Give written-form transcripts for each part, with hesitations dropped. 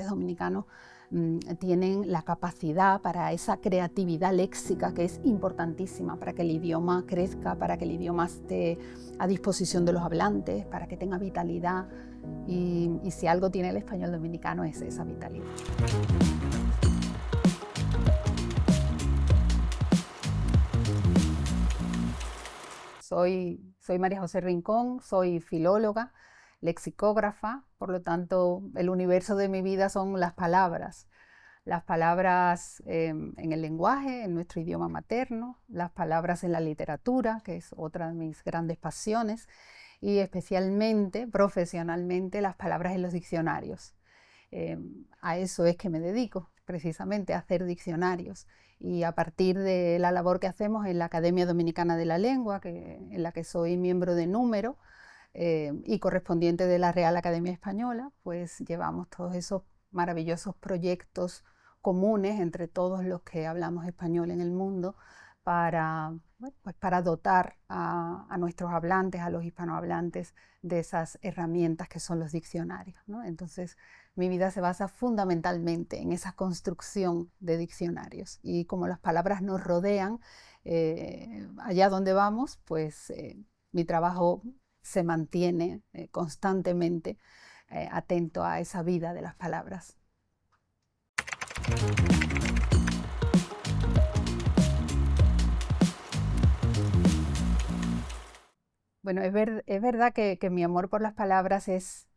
hablantes dominicanos tienen la capacidad para esa creatividad léxica que es importantísima para que el idioma crezca, para que el idioma esté a disposición de los hablantes, para que tenga vitalidad. Y si algo tiene el español dominicano es esa vitalidad. Soy María José Rincón, soy filóloga, lexicógrafa, por lo tanto el universo de mi vida son las palabras en el lenguaje, en nuestro idioma materno, las palabras en la literatura, que es otra de mis grandes pasiones, y especialmente, profesionalmente, las palabras en los diccionarios. A eso es que me dedico, precisamente a hacer diccionarios. Y a partir de la labor que hacemos en la Academia Dominicana de la Lengua, en la que soy miembro de número y correspondiente de la Real Academia Española, pues llevamos todos esos maravillosos proyectos comunes entre todos los que hablamos español en el mundo para, bueno, pues para dotar a nuestros hablantes, a los hispanohablantes, de esas herramientas que son los diccionarios, ¿no? Entonces, mi vida se basa fundamentalmente en esa construcción de diccionarios. Y como las palabras nos rodean, allá donde vamos, pues mi trabajo se mantiene constantemente atento a esa vida de las palabras. Bueno, es verdad que mi amor por las palabras es,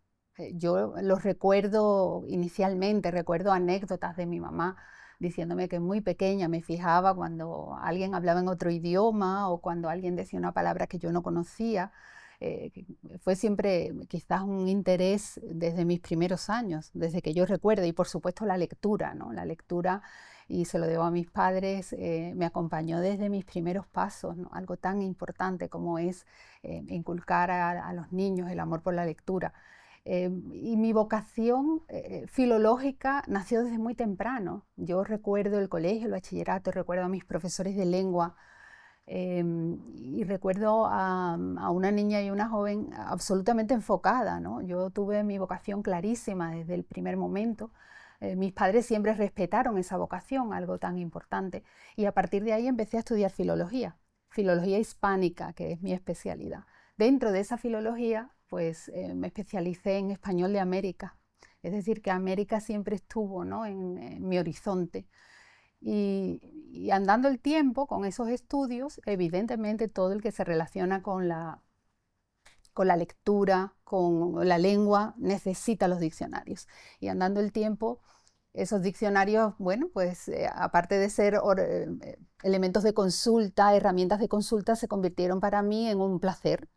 yo los recuerdo inicialmente, recuerdo anécdotas de mi mamá diciéndome que muy pequeña me fijaba cuando alguien hablaba en otro idioma o cuando alguien decía una palabra que yo no conocía. Fue siempre quizás un interés desde mis primeros años, desde que yo recuerdo, y por supuesto la lectura, ¿no? La lectura, y se lo debo a mis padres, me acompañó desde mis primeros pasos, ¿no? Algo tan importante como es inculcar a los niños el amor por la lectura. Y mi vocación filológica nació desde muy temprano. Yo recuerdo el colegio, el bachillerato, recuerdo a mis profesores de lengua, y recuerdo a una niña y una joven absolutamente enfocada, ¿no? Yo tuve mi vocación clarísima desde el primer momento. Mis padres siempre respetaron esa vocación, algo tan importante. Y a partir de ahí empecé a estudiar filología hispánica, que es mi especialidad. Dentro de esa filología, pues me especialicé en español de América. Es decir, que América siempre estuvo, ¿no?, en mi horizonte. Y andando el tiempo con esos estudios, evidentemente todo el que se relaciona con la lectura, con la lengua, necesita los diccionarios. Y andando el tiempo, esos diccionarios, bueno, pues aparte de ser elementos de consulta, herramientas de consulta, se convirtieron para mí en un placer.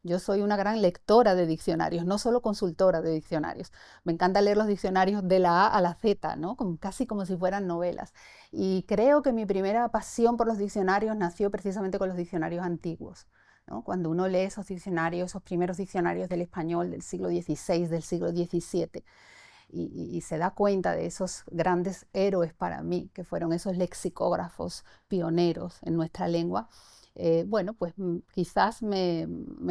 Yo soy una gran lectora de diccionarios, no solo consultora de diccionarios. Me encanta leer los diccionarios de la A a la Z, ¿no? Casi como si fueran novelas. Y creo que mi primera pasión por los diccionarios nació precisamente con los diccionarios antiguos, ¿no? Cuando uno lee esos diccionarios, esos primeros diccionarios del español del siglo XVI, del siglo XVII, y se da cuenta de esos grandes héroes para mí, que fueron esos lexicógrafos pioneros en nuestra lengua, bueno, pues quizás me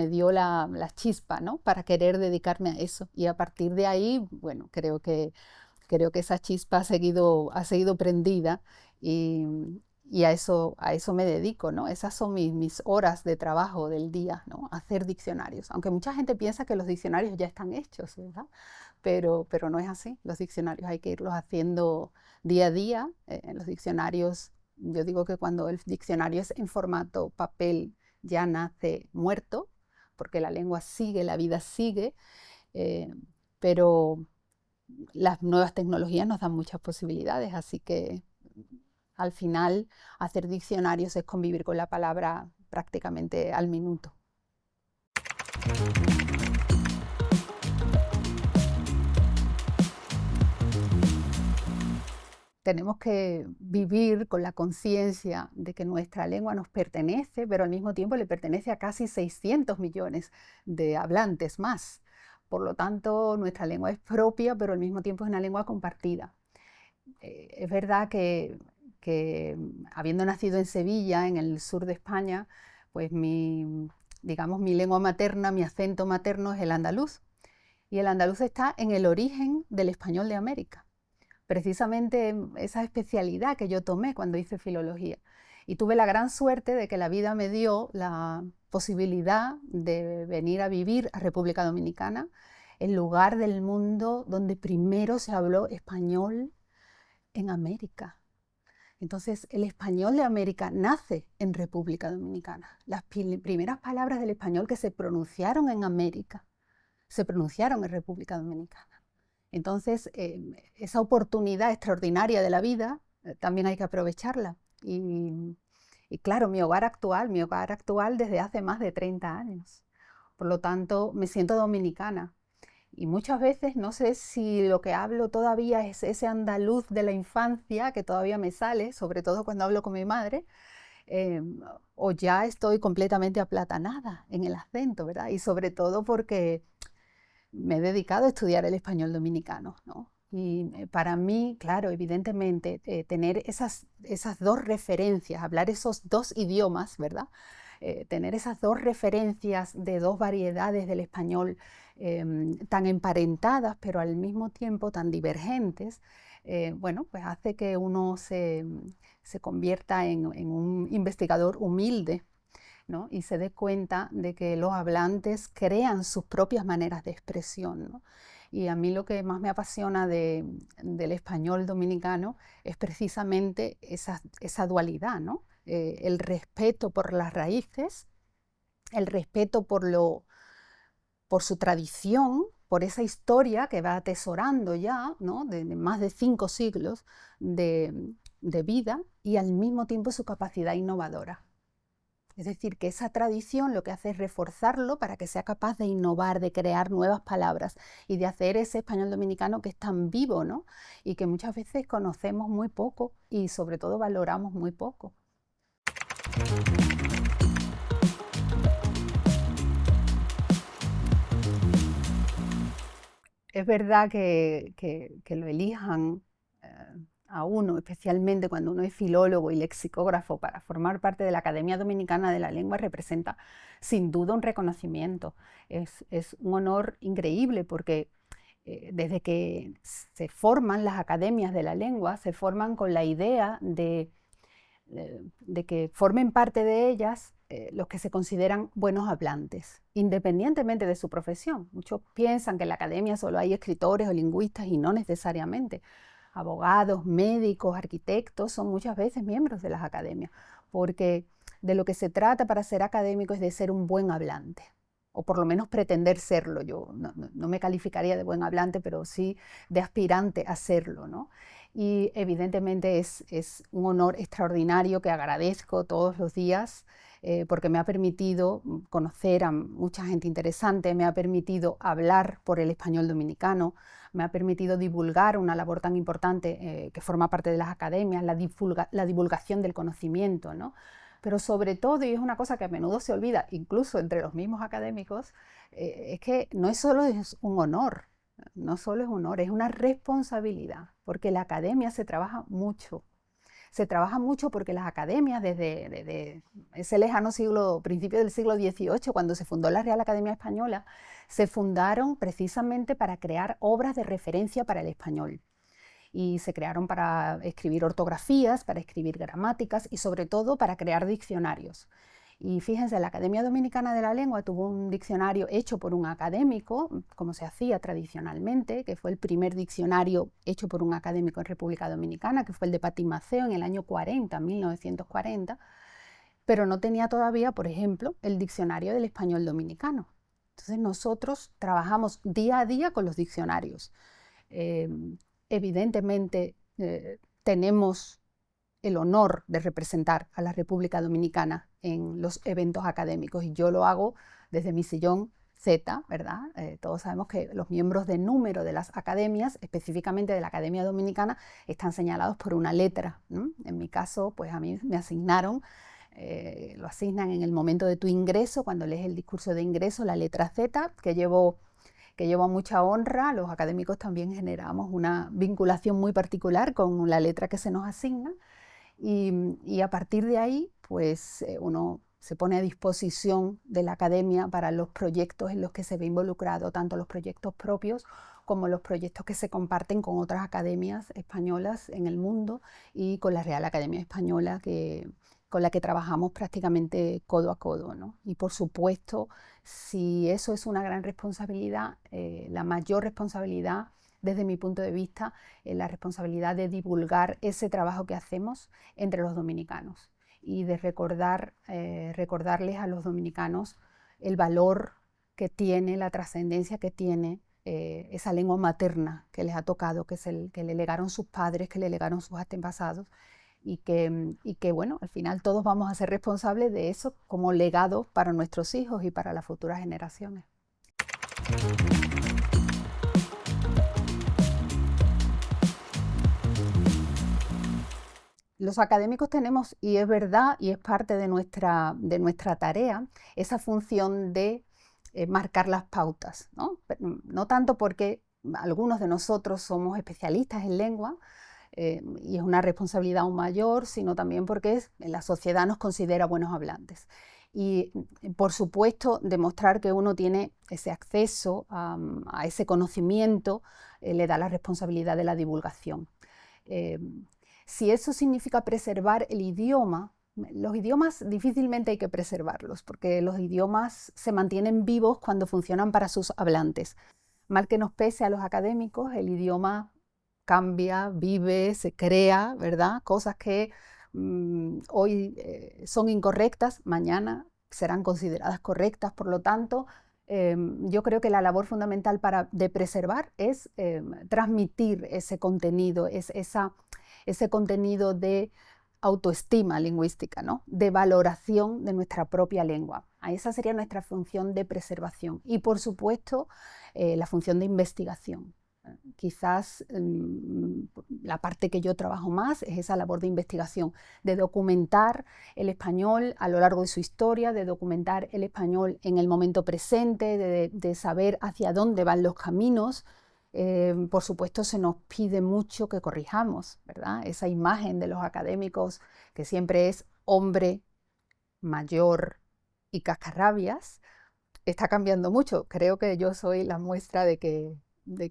dio la chispa, ¿no?, para querer dedicarme a eso. Y a partir de ahí, bueno, creo que esa chispa ha seguido prendida y a eso me dedico, ¿no? Esas son mis horas de trabajo del día, ¿no? Hacer diccionarios. Aunque mucha gente piensa que los diccionarios ya están hechos, ¿verdad? Pero no es así. Los diccionarios hay que irlos haciendo día a día. En los diccionarios, yo digo que cuando el diccionario es en formato papel ya nace muerto, porque la lengua sigue, la vida sigue, pero las nuevas tecnologías nos dan muchas posibilidades, así que al final hacer diccionarios es convivir con la palabra prácticamente al minuto. Tenemos que vivir con la conciencia de que nuestra lengua nos pertenece, pero al mismo tiempo le pertenece a casi 600 millones de hablantes más. Por lo tanto, nuestra lengua es propia, pero al mismo tiempo es una lengua compartida. Es verdad que habiendo nacido en Sevilla, en el sur de España, pues digamos, mi lengua materna, mi acento materno es el andaluz. Y el andaluz está en el origen del español de América. precisamente esa especialidad que yo tomé cuando hice filología. Y tuve la gran suerte de que la vida me dio la posibilidad de venir a vivir a República Dominicana, el lugar del mundo donde primero se habló español en América. Entonces, el español de América nace en República Dominicana. Las primeras palabras del español que se pronunciaron en América se pronunciaron en República Dominicana. Entonces, esa oportunidad extraordinaria de la vida también hay que aprovecharla. Y claro, mi hogar actual desde hace más de 30 años. Por lo tanto, me siento dominicana. Y muchas veces no sé si lo que hablo todavía es ese andaluz de la infancia que todavía me sale, sobre todo cuando hablo con mi madre, eh, o ya estoy completamente aplatanada en el acento, ¿verdad? Y sobre todo porque me he dedicado a estudiar el español dominicano, ¿no? Y para mí, claro, evidentemente, tener esas dos referencias, hablar esos dos idiomas, ¿verdad? Tener esas dos referencias de dos variedades del español tan emparentadas, pero al mismo tiempo tan divergentes, bueno, pues hace que uno se convierta en un investigador humilde, ¿no? Y se dé cuenta de que los hablantes crean sus propias maneras de expresión, ¿no? Y a mí lo que más me apasiona del español dominicano es precisamente esa dualidad, ¿no? El respeto por las raíces, el respeto por su tradición, por esa historia que va atesorando ya, ¿no? de más de 5 siglos de vida, y al mismo tiempo su capacidad innovadora. Es decir, que esa tradición lo que hace es reforzarlo para que sea capaz de innovar, de crear nuevas palabras y de hacer ese español dominicano que es tan vivo, ¿no? Y que muchas veces conocemos muy poco y sobre todo valoramos muy poco. Es verdad que lo elijan a uno, especialmente cuando uno es filólogo y lexicógrafo, para formar parte de la Academia Dominicana de la Lengua, representa sin duda un reconocimiento. Es un honor increíble porque desde que se forman las academias de la lengua, se forman con la idea de que formen parte de ellas los que se consideran buenos hablantes, independientemente de su profesión. Muchos piensan que en la academia solo hay escritores o lingüistas y no necesariamente. Abogados, médicos, arquitectos son muchas veces miembros de las academias, porque de lo que se trata para ser académico es de ser un buen hablante, o por lo menos pretender serlo. Yo no me calificaría de buen hablante, pero sí de aspirante a serlo, ¿no? Y evidentemente es un honor extraordinario que agradezco todos los días porque me ha permitido conocer a mucha gente interesante, me ha permitido hablar por el español dominicano, me ha permitido divulgar una labor tan importante que forma parte de las academias, la divulgación del conocimiento, ¿no? Pero sobre todo, y es una cosa que a menudo se olvida, incluso entre los mismos académicos, es que no es solo es un honor, no solo es honor, es una responsabilidad, porque la academia se trabaja mucho. Se trabaja mucho porque las academias, desde ese lejano siglo, principio del siglo XVIII, cuando se fundó la Real Academia Española, se fundaron precisamente para crear obras de referencia para el español. Y se crearon para escribir ortografías, para escribir gramáticas y sobre todo para crear diccionarios. Y fíjense, la Academia Dominicana de la Lengua tuvo un diccionario hecho por un académico, como se hacía tradicionalmente, que fue el primer diccionario hecho por un académico en República Dominicana, que fue el de Patimaceo en el año 40, 1940, pero no tenía todavía, por ejemplo, el diccionario del español dominicano. Entonces nosotros trabajamos día a día con los diccionarios. Eh, Evidentemente tenemos el honor de representar a la República Dominicana en los eventos académicos y yo lo hago desde mi sillón Z, ¿verdad? Todos sabemos que los miembros de número de las academias, específicamente de la Academia Dominicana, están señalados por una letra, ¿no? En mi caso, pues a mí me asignaron, lo asignan en el momento de tu ingreso, cuando lees el discurso de ingreso, la letra Z, que llevo mucha honra. Los académicos también generamos una vinculación muy particular con la letra que se nos asigna y a partir de ahí, pues uno se pone a disposición de la academia para los proyectos en los que se ve involucrado, tanto los proyectos propios como los proyectos que se comparten con otras academias españolas en el mundo y con la Real Academia Española, con la que trabajamos prácticamente codo a codo, ¿no? Y por supuesto, si eso es una gran responsabilidad, la mayor responsabilidad desde mi punto de vista, la responsabilidad de divulgar ese trabajo que hacemos entre los dominicanos y de recordarles a los dominicanos el valor que tiene, la trascendencia que tiene esa lengua materna que les ha tocado, que es el que le legaron sus padres, que le legaron sus antepasados, y que, bueno, al final todos vamos a ser responsables de eso como legado para nuestros hijos y para las futuras generaciones. Los académicos tenemos, y es verdad, y es parte de nuestra tarea, esa función de marcar las pautas, ¿no? No tanto porque algunos de nosotros somos especialistas en lengua, y es una responsabilidad aún mayor, sino también porque la sociedad nos considera buenos hablantes. Y, por supuesto, demostrar que uno tiene ese acceso a ese conocimiento le da la responsabilidad de la divulgación. Si eso significa preservar el idioma, los idiomas difícilmente hay que preservarlos, porque los idiomas se mantienen vivos cuando funcionan para sus hablantes. Mal que nos pese a los académicos, el idioma cambia, vive, se crea, ¿verdad? Cosas que hoy son incorrectas, mañana serán consideradas correctas. Por lo tanto, yo creo que la labor fundamental de preservar es transmitir ese contenido, ese contenido de autoestima lingüística, ¿no? De valoración de nuestra propia lengua. Esa sería nuestra función de preservación. Y, por supuesto, la función de investigación. Quizás la parte que yo trabajo más es esa labor de investigación, de documentar el español a lo largo de su historia, de documentar el español en el momento presente, de saber hacia dónde van los caminos. Por supuesto, se nos pide mucho que corrijamos, ¿verdad? Esa imagen de los académicos que siempre es hombre mayor y cascarrabias, está cambiando mucho. Creo que yo soy la muestra de que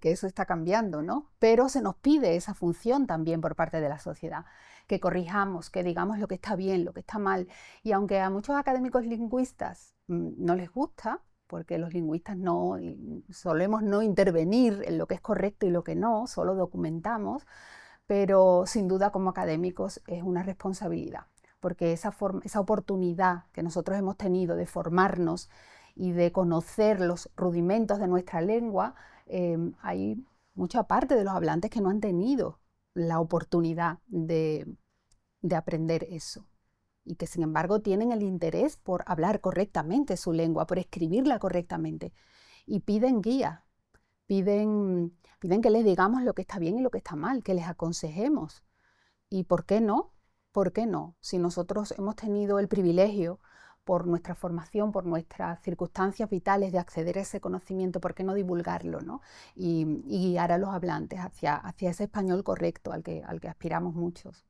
eso está cambiando, ¿no? Pero se nos pide esa función también por parte de la sociedad, que corrijamos, que digamos lo que está bien, lo que está mal. Y aunque a muchos académicos lingüistas no les gusta, porque los lingüistas solemos no intervenir en lo que es correcto y lo que no, solo documentamos, pero sin duda como académicos es una responsabilidad, porque esa oportunidad que nosotros hemos tenido de formarnos y de conocer los rudimentos de nuestra lengua, hay mucha parte de los hablantes que no han tenido la oportunidad de aprender eso y que sin embargo tienen el interés por hablar correctamente su lengua, por escribirla correctamente y piden guía, piden que les digamos lo que está bien y lo que está mal, que les aconsejemos. ¿Y por qué no? ¿Por qué no? Si nosotros hemos tenido el privilegio por nuestra formación, por nuestras circunstancias vitales de acceder a ese conocimiento, ¿por qué no divulgarlo, ¿no? Y guiar a los hablantes hacia ese español correcto al que aspiramos muchos.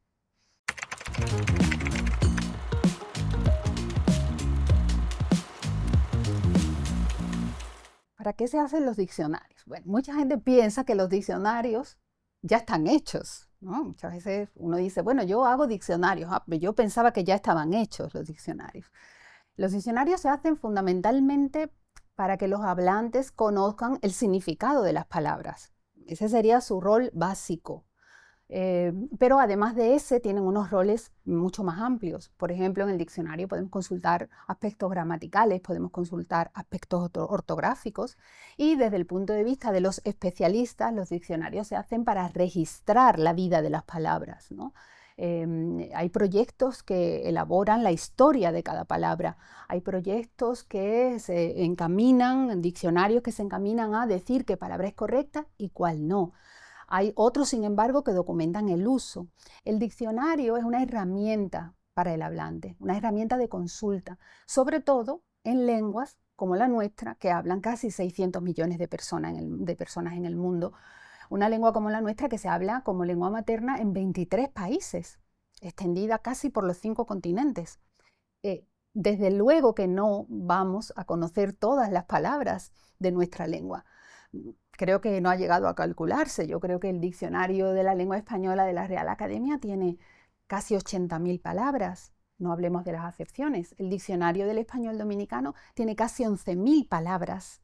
¿Para qué se hacen los diccionarios? Bueno, mucha gente piensa que los diccionarios ya están hechos, ¿no? Muchas veces uno dice, bueno, yo hago diccionarios, pero yo pensaba que ya estaban hechos los diccionarios. Los diccionarios se hacen fundamentalmente para que los hablantes conozcan el significado de las palabras. Ese sería su rol básico. Pero además de ese, tienen unos roles mucho más amplios. Por ejemplo, en el diccionario podemos consultar aspectos gramaticales, podemos consultar aspectos ortográficos y desde el punto de vista de los especialistas, los diccionarios se hacen para registrar la vida de las palabras, ¿no? Hay proyectos que elaboran la historia de cada palabra, hay proyectos que se encaminan, diccionarios que se encaminan a decir qué palabra es correcta y cuál no. Hay otros, sin embargo, que documentan el uso. El diccionario es una herramienta para el hablante, una herramienta de consulta, sobre todo en lenguas como la nuestra, que hablan casi 600 millones de personas en el mundo. Una lengua como la nuestra que se habla como lengua materna en 23 países, extendida casi por los 5 continentes. Desde luego que no vamos a conocer todas las palabras de nuestra lengua. creo que no ha llegado a calcularse. Yo creo que el diccionario de la lengua española de la Real Academia tiene casi 80.000 palabras. No hablemos de las acepciones. El diccionario del español dominicano tiene casi 11.000 palabras.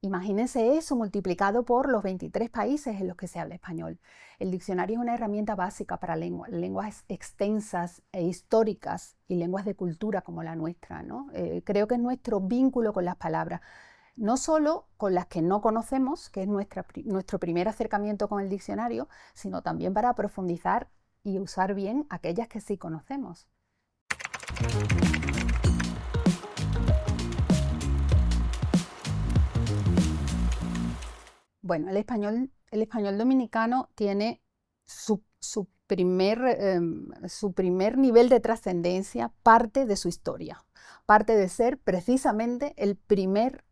Imagínense eso multiplicado por los 23 países en los que se habla español. El diccionario es una herramienta básica para lenguas extensas e históricas y lenguas de cultura como la nuestra, ¿no? Creo que es nuestro vínculo con las palabras, no solo con las que no conocemos, que es nuestro primer acercamiento con el diccionario, sino también para profundizar y usar bien aquellas que sí conocemos. Bueno, el español dominicano tiene su primer nivel de trascendencia, parte de su historia, parte de ser precisamente el primer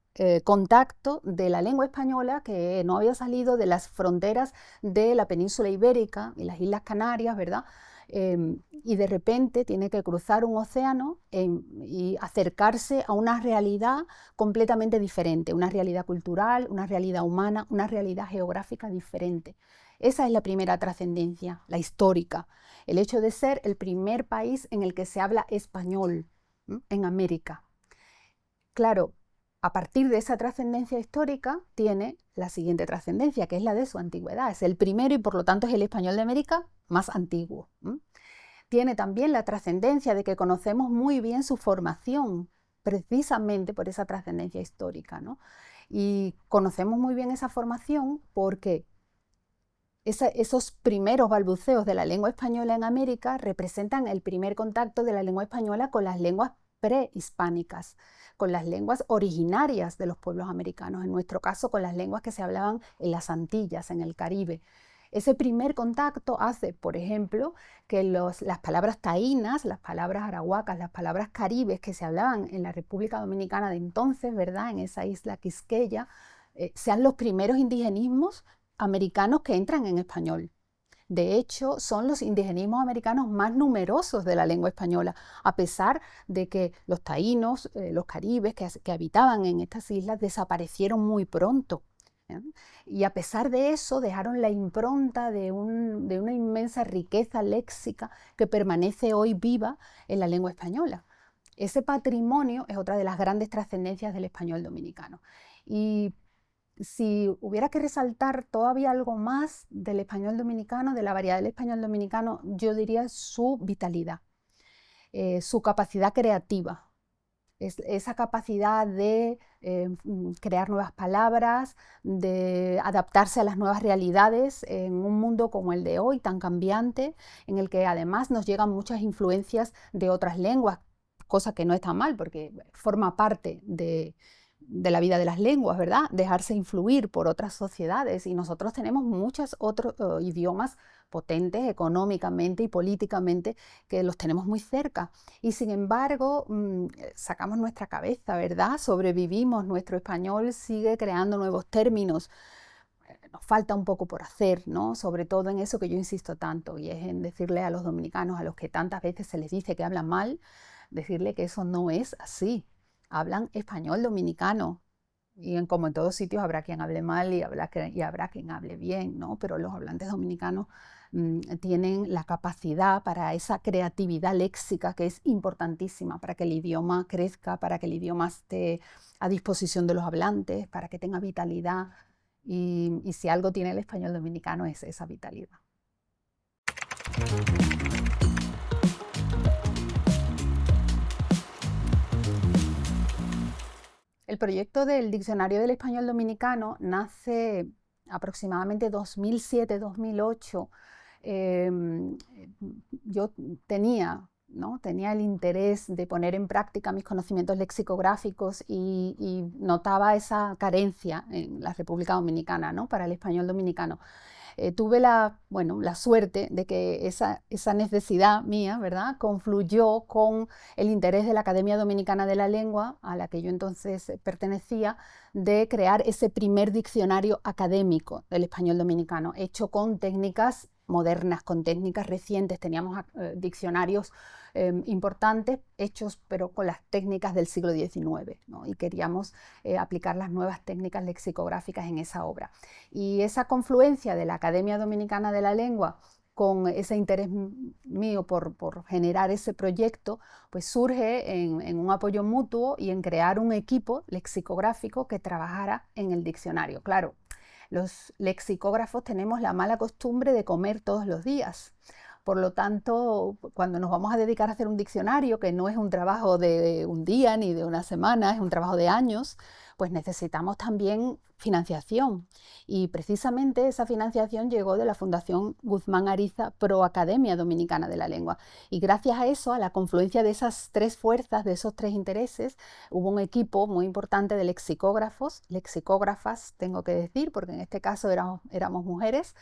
contacto de la lengua española que no había salido de las fronteras de la península ibérica y las Islas Canarias, ¿verdad? Y de repente tiene que cruzar un océano y acercarse a una realidad completamente diferente, una realidad cultural, una realidad humana, una realidad geográfica diferente. Esa es la primera trascendencia, la histórica, el hecho de ser el primer país en el que se habla español, en América. Claro, a partir de esa trascendencia histórica tiene la siguiente trascendencia, que es la de su antigüedad. Es el primero y por lo tanto es el español de América más antiguo. Tiene también la trascendencia de que conocemos muy bien su formación, precisamente por esa trascendencia histórica, ¿no? Y conocemos muy bien esa formación porque esos primeros balbuceos de la lengua española en América representan el primer contacto de la lengua española con las lenguas prehispánicas, con las lenguas originarias de los pueblos americanos, en nuestro caso con las lenguas que se hablaban en las Antillas, en el Caribe. Ese primer contacto hace, por ejemplo, que las palabras taínas, las palabras arahuacas, las palabras caribes que se hablaban en la República Dominicana de entonces, ¿verdad?, en esa isla Quisqueya, sean los primeros indigenismos americanos que entran en español. De hecho, son los indigenismos americanos más numerosos de la lengua española, a pesar de que los taínos, los caribes que habitaban en estas islas desaparecieron muy pronto. Y a pesar de eso, dejaron la impronta de una inmensa riqueza léxica que permanece hoy viva en la lengua española. Ese patrimonio es otra de las grandes trascendencias del español dominicano. Y si hubiera que resaltar todavía algo más del español dominicano, de la variedad del español dominicano, yo diría su vitalidad, su capacidad creativa, esa capacidad de crear nuevas palabras, de adaptarse a las nuevas realidades en un mundo como el de hoy, tan cambiante, en el que además nos llegan muchas influencias de otras lenguas, cosa que no está mal porque forma parte de la vida de las lenguas, ¿verdad? Dejarse influir por otras sociedades, y nosotros tenemos muchos otros idiomas potentes económicamente y políticamente que los tenemos muy cerca, y sin embargo sacamos nuestra cabeza, ¿verdad? Sobrevivimos, nuestro español sigue creando nuevos términos. Nos falta un poco por hacer, ¿no? Sobre todo en eso que yo insisto tanto, y es en decirle a los dominicanos, a los que tantas veces se les dice que hablan mal, decirle que eso no es así. Hablan español dominicano, y como en todos sitios habrá quien hable mal y habrá quien hable bien, ¿no? Pero los hablantes dominicanos tienen la capacidad para esa creatividad léxica que es importantísima para que el idioma crezca, para que el idioma esté a disposición de los hablantes, para que tenga vitalidad. Y si algo tiene el español dominicano es esa vitalidad. El proyecto del Diccionario del Español Dominicano nace aproximadamente 2007-2008. Yo tenía el interés de poner en práctica mis conocimientos lexicográficos y notaba esa carencia en la República Dominicana, ¿no?, para el español dominicano. Tuve la suerte de que esa necesidad mía, ¿verdad?, confluyó con el interés de la Academia Dominicana de la Lengua, a la que yo entonces pertenecía, de crear ese primer diccionario académico del español dominicano, hecho con técnicas modernas, con técnicas recientes, teníamos diccionarios importantes hechos pero con las técnicas del siglo XIX, ¿no? Y queríamos aplicar las nuevas técnicas lexicográficas en esa obra. Y esa confluencia de la Academia Dominicana de la Lengua con ese interés mío por generar ese proyecto, pues surge en un apoyo mutuo y en crear un equipo lexicográfico que trabajara en el diccionario. Claro, los lexicógrafos tenemos la mala costumbre de comer todos los días. Por lo tanto, cuando nos vamos a dedicar a hacer un diccionario, que no es un trabajo de un día ni de una semana, es un trabajo de años, pues necesitamos también financiación. Y precisamente esa financiación llegó de la Fundación Guzmán Ariza Pro Academia Dominicana de la Lengua. Y gracias a eso, a la confluencia de esas tres fuerzas, de esos tres intereses, hubo un equipo muy importante de lexicógrafos, lexicógrafas, tengo que decir, porque en este caso éramos mujeres,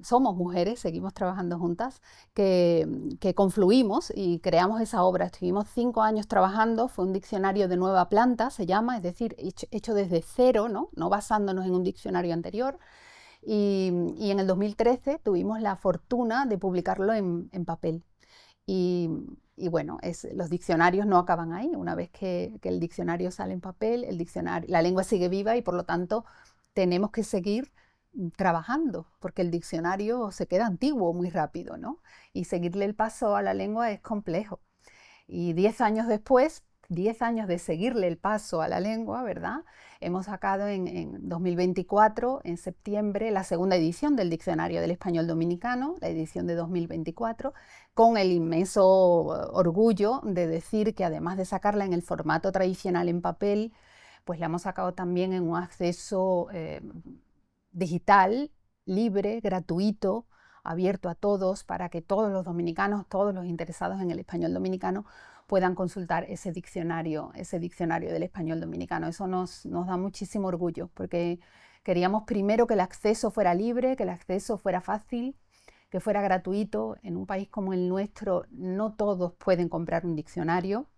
somos mujeres, seguimos trabajando juntas, que confluimos y creamos esa obra. Estuvimos 5 años trabajando, fue un diccionario de nueva planta, se llama, es decir, hecho desde cero, no basándonos en un diccionario anterior. Y en el 2013 tuvimos la fortuna de publicarlo en papel. Y, y bueno, los diccionarios no acaban ahí. Una vez que el diccionario sale en papel, la lengua sigue viva y por lo tanto tenemos que seguir trabajando, porque el diccionario se queda antiguo muy rápido, ¿no? Y seguirle el paso a la lengua es complejo. Y 10 años después, 10 años de seguirle el paso a la lengua, ¿verdad? Hemos sacado en 2024, en septiembre, la segunda edición del Diccionario del Español Dominicano, la edición de 2024, con el inmenso orgullo de decir que además de sacarla en el formato tradicional en papel, pues la hemos sacado también en un acceso digital, libre, gratuito, abierto a todos, para que todos los dominicanos, todos los interesados en el español dominicano, puedan consultar ese diccionario del español dominicano. Eso nos da muchísimo orgullo, porque queríamos primero que el acceso fuera libre, que el acceso fuera fácil, que fuera gratuito. En un país como el nuestro no todos pueden comprar un diccionario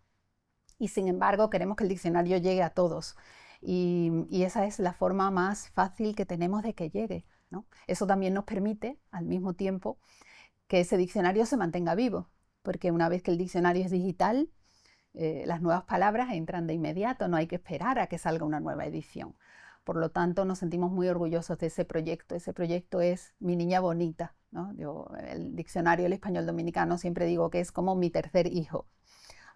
y sin embargo queremos que el diccionario llegue a todos. Y esa es la forma más fácil que tenemos de que llegue, ¿no? Eso también nos permite, al mismo tiempo, que ese diccionario se mantenga vivo, porque una vez que el diccionario es digital, las nuevas palabras entran de inmediato, no hay que esperar a que salga una nueva edición. Por lo tanto, nos sentimos muy orgullosos de ese proyecto. Ese proyecto es mi niña bonita, ¿no? Yo, el diccionario del español dominicano siempre digo que es como mi tercer hijo.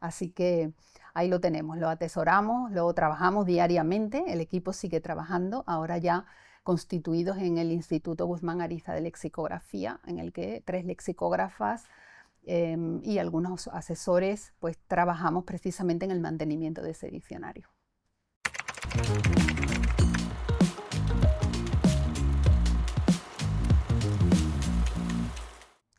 Así que ahí lo tenemos, lo atesoramos, lo trabajamos diariamente, el equipo sigue trabajando, ahora ya constituidos en el Instituto Guzmán Ariza de Lexicografía, en el que 3 lexicógrafas y algunos asesores, pues trabajamos precisamente en el mantenimiento de ese diccionario.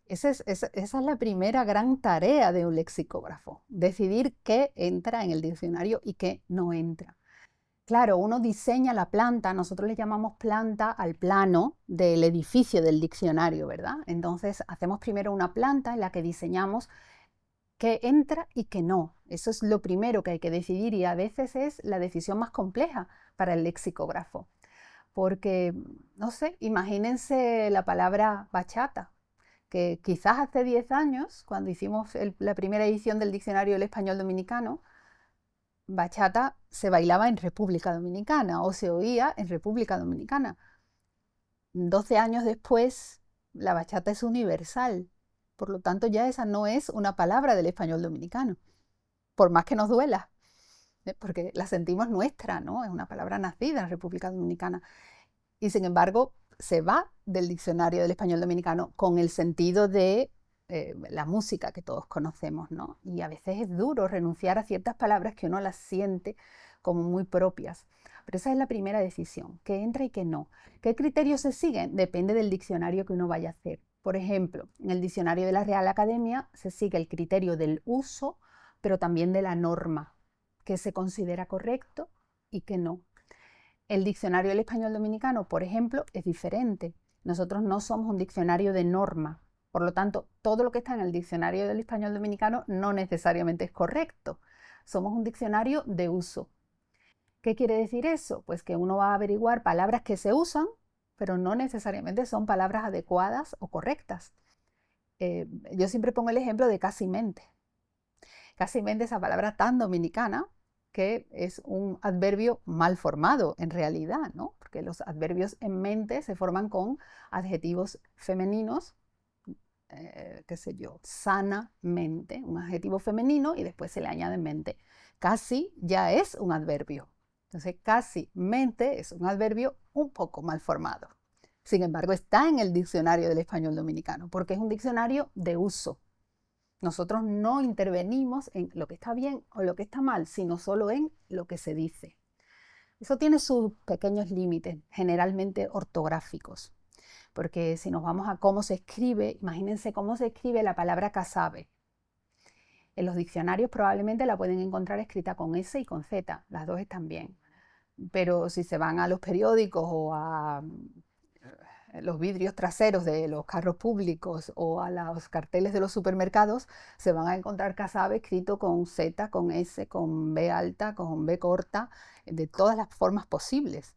Esa es la primera gran tarea de un lexicógrafo, decidir qué entra en el diccionario y qué no entra. Claro, uno diseña la planta, nosotros le llamamos planta al plano del edificio del diccionario, ¿verdad? Entonces hacemos primero una planta en la que diseñamos qué entra y qué no. Eso es lo primero que hay que decidir y a veces es la decisión más compleja para el lexicógrafo. Porque, no sé, imagínense la palabra bachata, que quizás hace 10 años, cuando hicimos la primera edición del Diccionario del Español Dominicano, bachata se bailaba en República Dominicana o se oía en República Dominicana. 12 años después, la bachata es universal. Por lo tanto, ya esa no es una palabra del español dominicano, por más que nos duela, porque la sentimos nuestra, ¿no? Es una palabra nacida en República Dominicana. Y sin embargo, se va del diccionario del español dominicano con el sentido de la música que todos conocemos, ¿no? Y a veces es duro renunciar a ciertas palabras que uno las siente como muy propias. Pero esa es la primera decisión, qué entra y qué no. ¿Qué criterios se siguen? Depende del diccionario que uno vaya a hacer. Por ejemplo, en el diccionario de la Real Academia se sigue el criterio del uso, pero también de la norma, que se considera correcto y que no. El diccionario del español dominicano, por ejemplo, es diferente. Nosotros no somos un diccionario de norma. Por lo tanto, todo lo que está en el diccionario del español dominicano no necesariamente es correcto. Somos un diccionario de uso. ¿Qué quiere decir eso? Pues que uno va a averiguar palabras que se usan, pero no necesariamente son palabras adecuadas o correctas. Yo siempre pongo el ejemplo de casi mente. Casi mente, esa palabra tan dominicana, que es un adverbio mal formado en realidad, ¿no? Porque los adverbios en mente se forman con adjetivos femeninos, qué sé yo, sanamente, un adjetivo femenino y después se le añade mente. Casi ya es un adverbio. Entonces, casi mente es un adverbio un poco mal formado. Sin embargo, está en el diccionario del español dominicano, porque es un diccionario de uso. Nosotros no intervenimos en lo que está bien o lo que está mal, sino solo en lo que se dice. Eso tiene sus pequeños límites, generalmente ortográficos, porque si nos vamos a cómo se escribe, imagínense cómo se escribe la palabra casabe. En los diccionarios probablemente la pueden encontrar escrita con S y con Z, las dos están bien. Pero si se van a los periódicos o a los vidrios traseros de los carros públicos o a los carteles de los supermercados, se van a encontrar casabe escrito con Z, con S, con B alta, con B corta, de todas las formas posibles.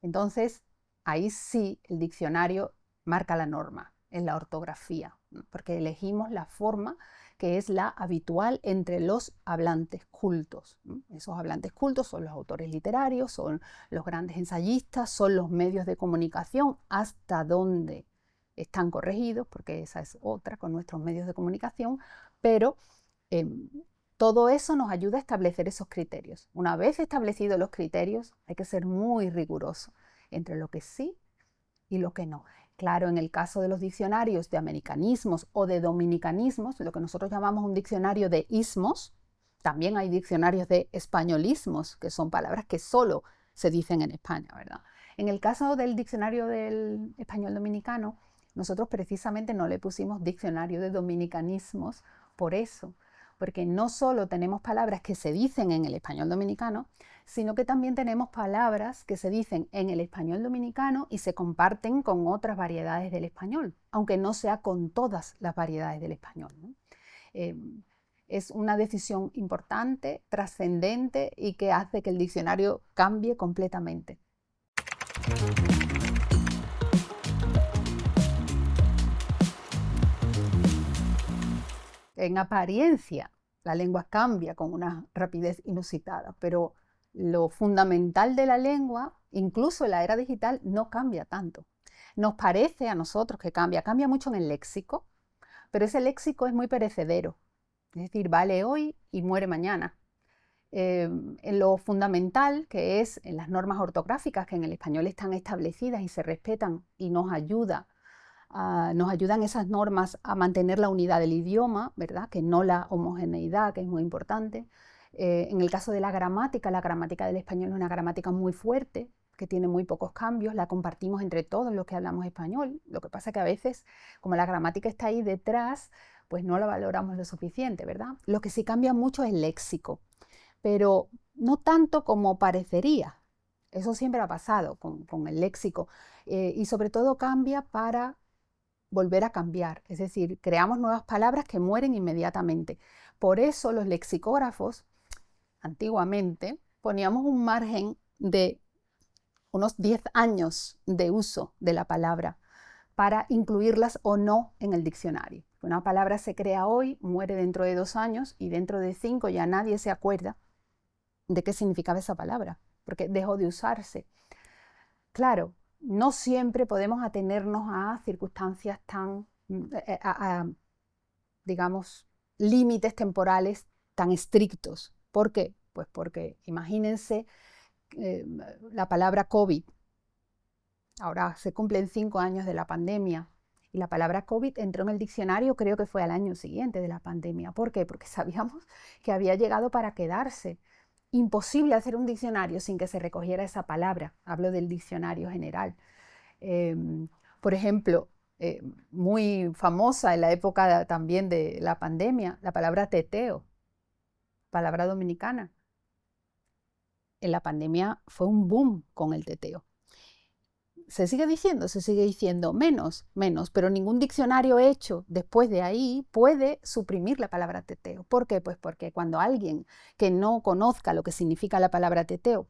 Entonces, ahí sí el diccionario marca la norma en la ortografía, porque elegimos la forma que es la habitual entre los hablantes cultos. Esos hablantes cultos son los autores literarios, son los grandes ensayistas, son los medios de comunicación, hasta donde están corregidos, porque esa es otra con nuestros medios de comunicación, pero todo eso nos ayuda a establecer esos criterios. Una vez establecidos los criterios, hay que ser muy riguroso entre lo que sí y lo que no. Claro, en el caso de los diccionarios de americanismos o de dominicanismos, lo que nosotros llamamos un diccionario de ismos, también hay diccionarios de españolismos, que son palabras que solo se dicen en España, ¿verdad? En el caso del diccionario del español dominicano, nosotros precisamente no le pusimos diccionario de dominicanismos por eso, porque no solo tenemos palabras que se dicen en el español dominicano, sino que también tenemos palabras que se dicen en el español dominicano y se comparten con otras variedades del español, aunque no sea con todas las variedades del español, ¿no? Es una decisión importante, trascendente y que hace que el diccionario cambie completamente. En apariencia, la lengua cambia con una rapidez inusitada, pero lo fundamental de la lengua, incluso en la era digital, no cambia tanto. Nos parece a nosotros que cambia mucho en el léxico, pero ese léxico es muy perecedero, es decir, vale hoy y muere mañana. En lo fundamental, que es en las normas ortográficas que en el español están establecidas y se respetan y nos ayudan esas normas a mantener la unidad del idioma, ¿verdad? Que no la homogeneidad, que es muy importante. En el caso de la gramática del español es una gramática muy fuerte, que tiene muy pocos cambios, la compartimos entre todos los que hablamos español. Lo que pasa es que a veces, como la gramática está ahí detrás, pues no la valoramos lo suficiente, ¿verdad? Lo que sí cambia mucho es el léxico, pero no tanto como parecería. Eso siempre ha pasado con el léxico, y sobre todo cambia para volver a cambiar, es decir, creamos nuevas palabras que mueren inmediatamente. Por eso los lexicógrafos, antiguamente, poníamos un margen de unos 10 años de uso de la palabra para incluirlas o no en el diccionario. Una palabra se crea hoy, muere dentro de 2 años y dentro de 5 ya nadie se acuerda de qué significaba esa palabra, porque dejó de usarse. Claro, no siempre podemos atenernos a circunstancias tan, digamos, límites temporales tan estrictos. ¿Por qué? Pues porque imagínense la palabra COVID. Ahora se cumplen 5 años de la pandemia y la palabra COVID entró en el diccionario, creo que fue al año siguiente de la pandemia. ¿Por qué? Porque sabíamos que había llegado para quedarse. Imposible hacer un diccionario sin que se recogiera esa palabra. Hablo del diccionario general. Por ejemplo, muy famosa en la época también de la pandemia, la palabra teteo, palabra dominicana. En la pandemia fue un boom con el teteo. Se sigue diciendo menos, pero ningún diccionario hecho después de ahí puede suprimir la palabra teteo. ¿Por qué? Pues porque cuando alguien que no conozca lo que significa la palabra teteo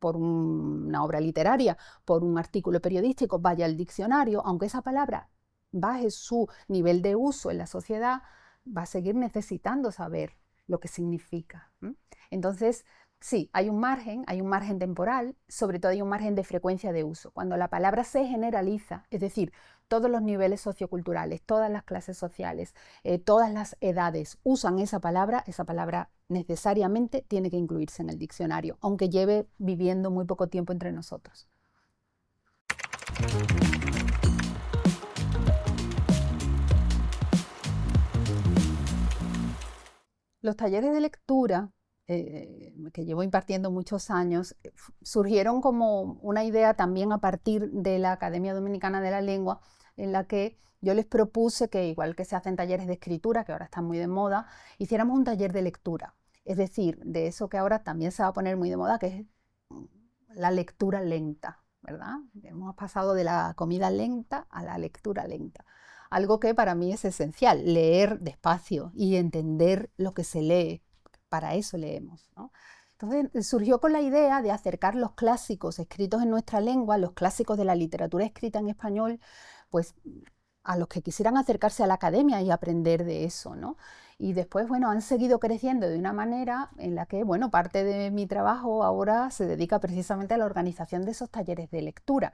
por una obra literaria, por un artículo periodístico, vaya al diccionario, aunque esa palabra baje su nivel de uso en la sociedad, va a seguir necesitando saber lo que significa. Entonces, sí, hay un margen temporal, sobre todo hay un margen de frecuencia de uso. Cuando la palabra se generaliza, es decir, todos los niveles socioculturales, todas las clases sociales, todas las edades usan esa palabra necesariamente tiene que incluirse en el diccionario, aunque lleve viviendo muy poco tiempo entre nosotros. Los talleres de lectura, que llevo impartiendo muchos años, surgieron como una idea también a partir de la Academia Dominicana de la Lengua, en la que yo les propuse que, igual que se hacen talleres de escritura, que ahora están muy de moda, hiciéramos un taller de lectura. Es decir, de eso que ahora también se va a poner muy de moda, que es la lectura lenta, ¿verdad? Hemos pasado de la comida lenta a la lectura lenta. Algo que para mí es esencial, leer despacio y entender lo que se lee. Para eso leemos, ¿no? Entonces surgió con la idea de acercar los clásicos escritos en nuestra lengua, los clásicos de la literatura escrita en español, pues a los que quisieran acercarse a la academia y aprender de eso, ¿no? Y después, bueno, han seguido creciendo de una manera en la que, bueno, parte de mi trabajo ahora se dedica precisamente a la organización de esos talleres de lectura.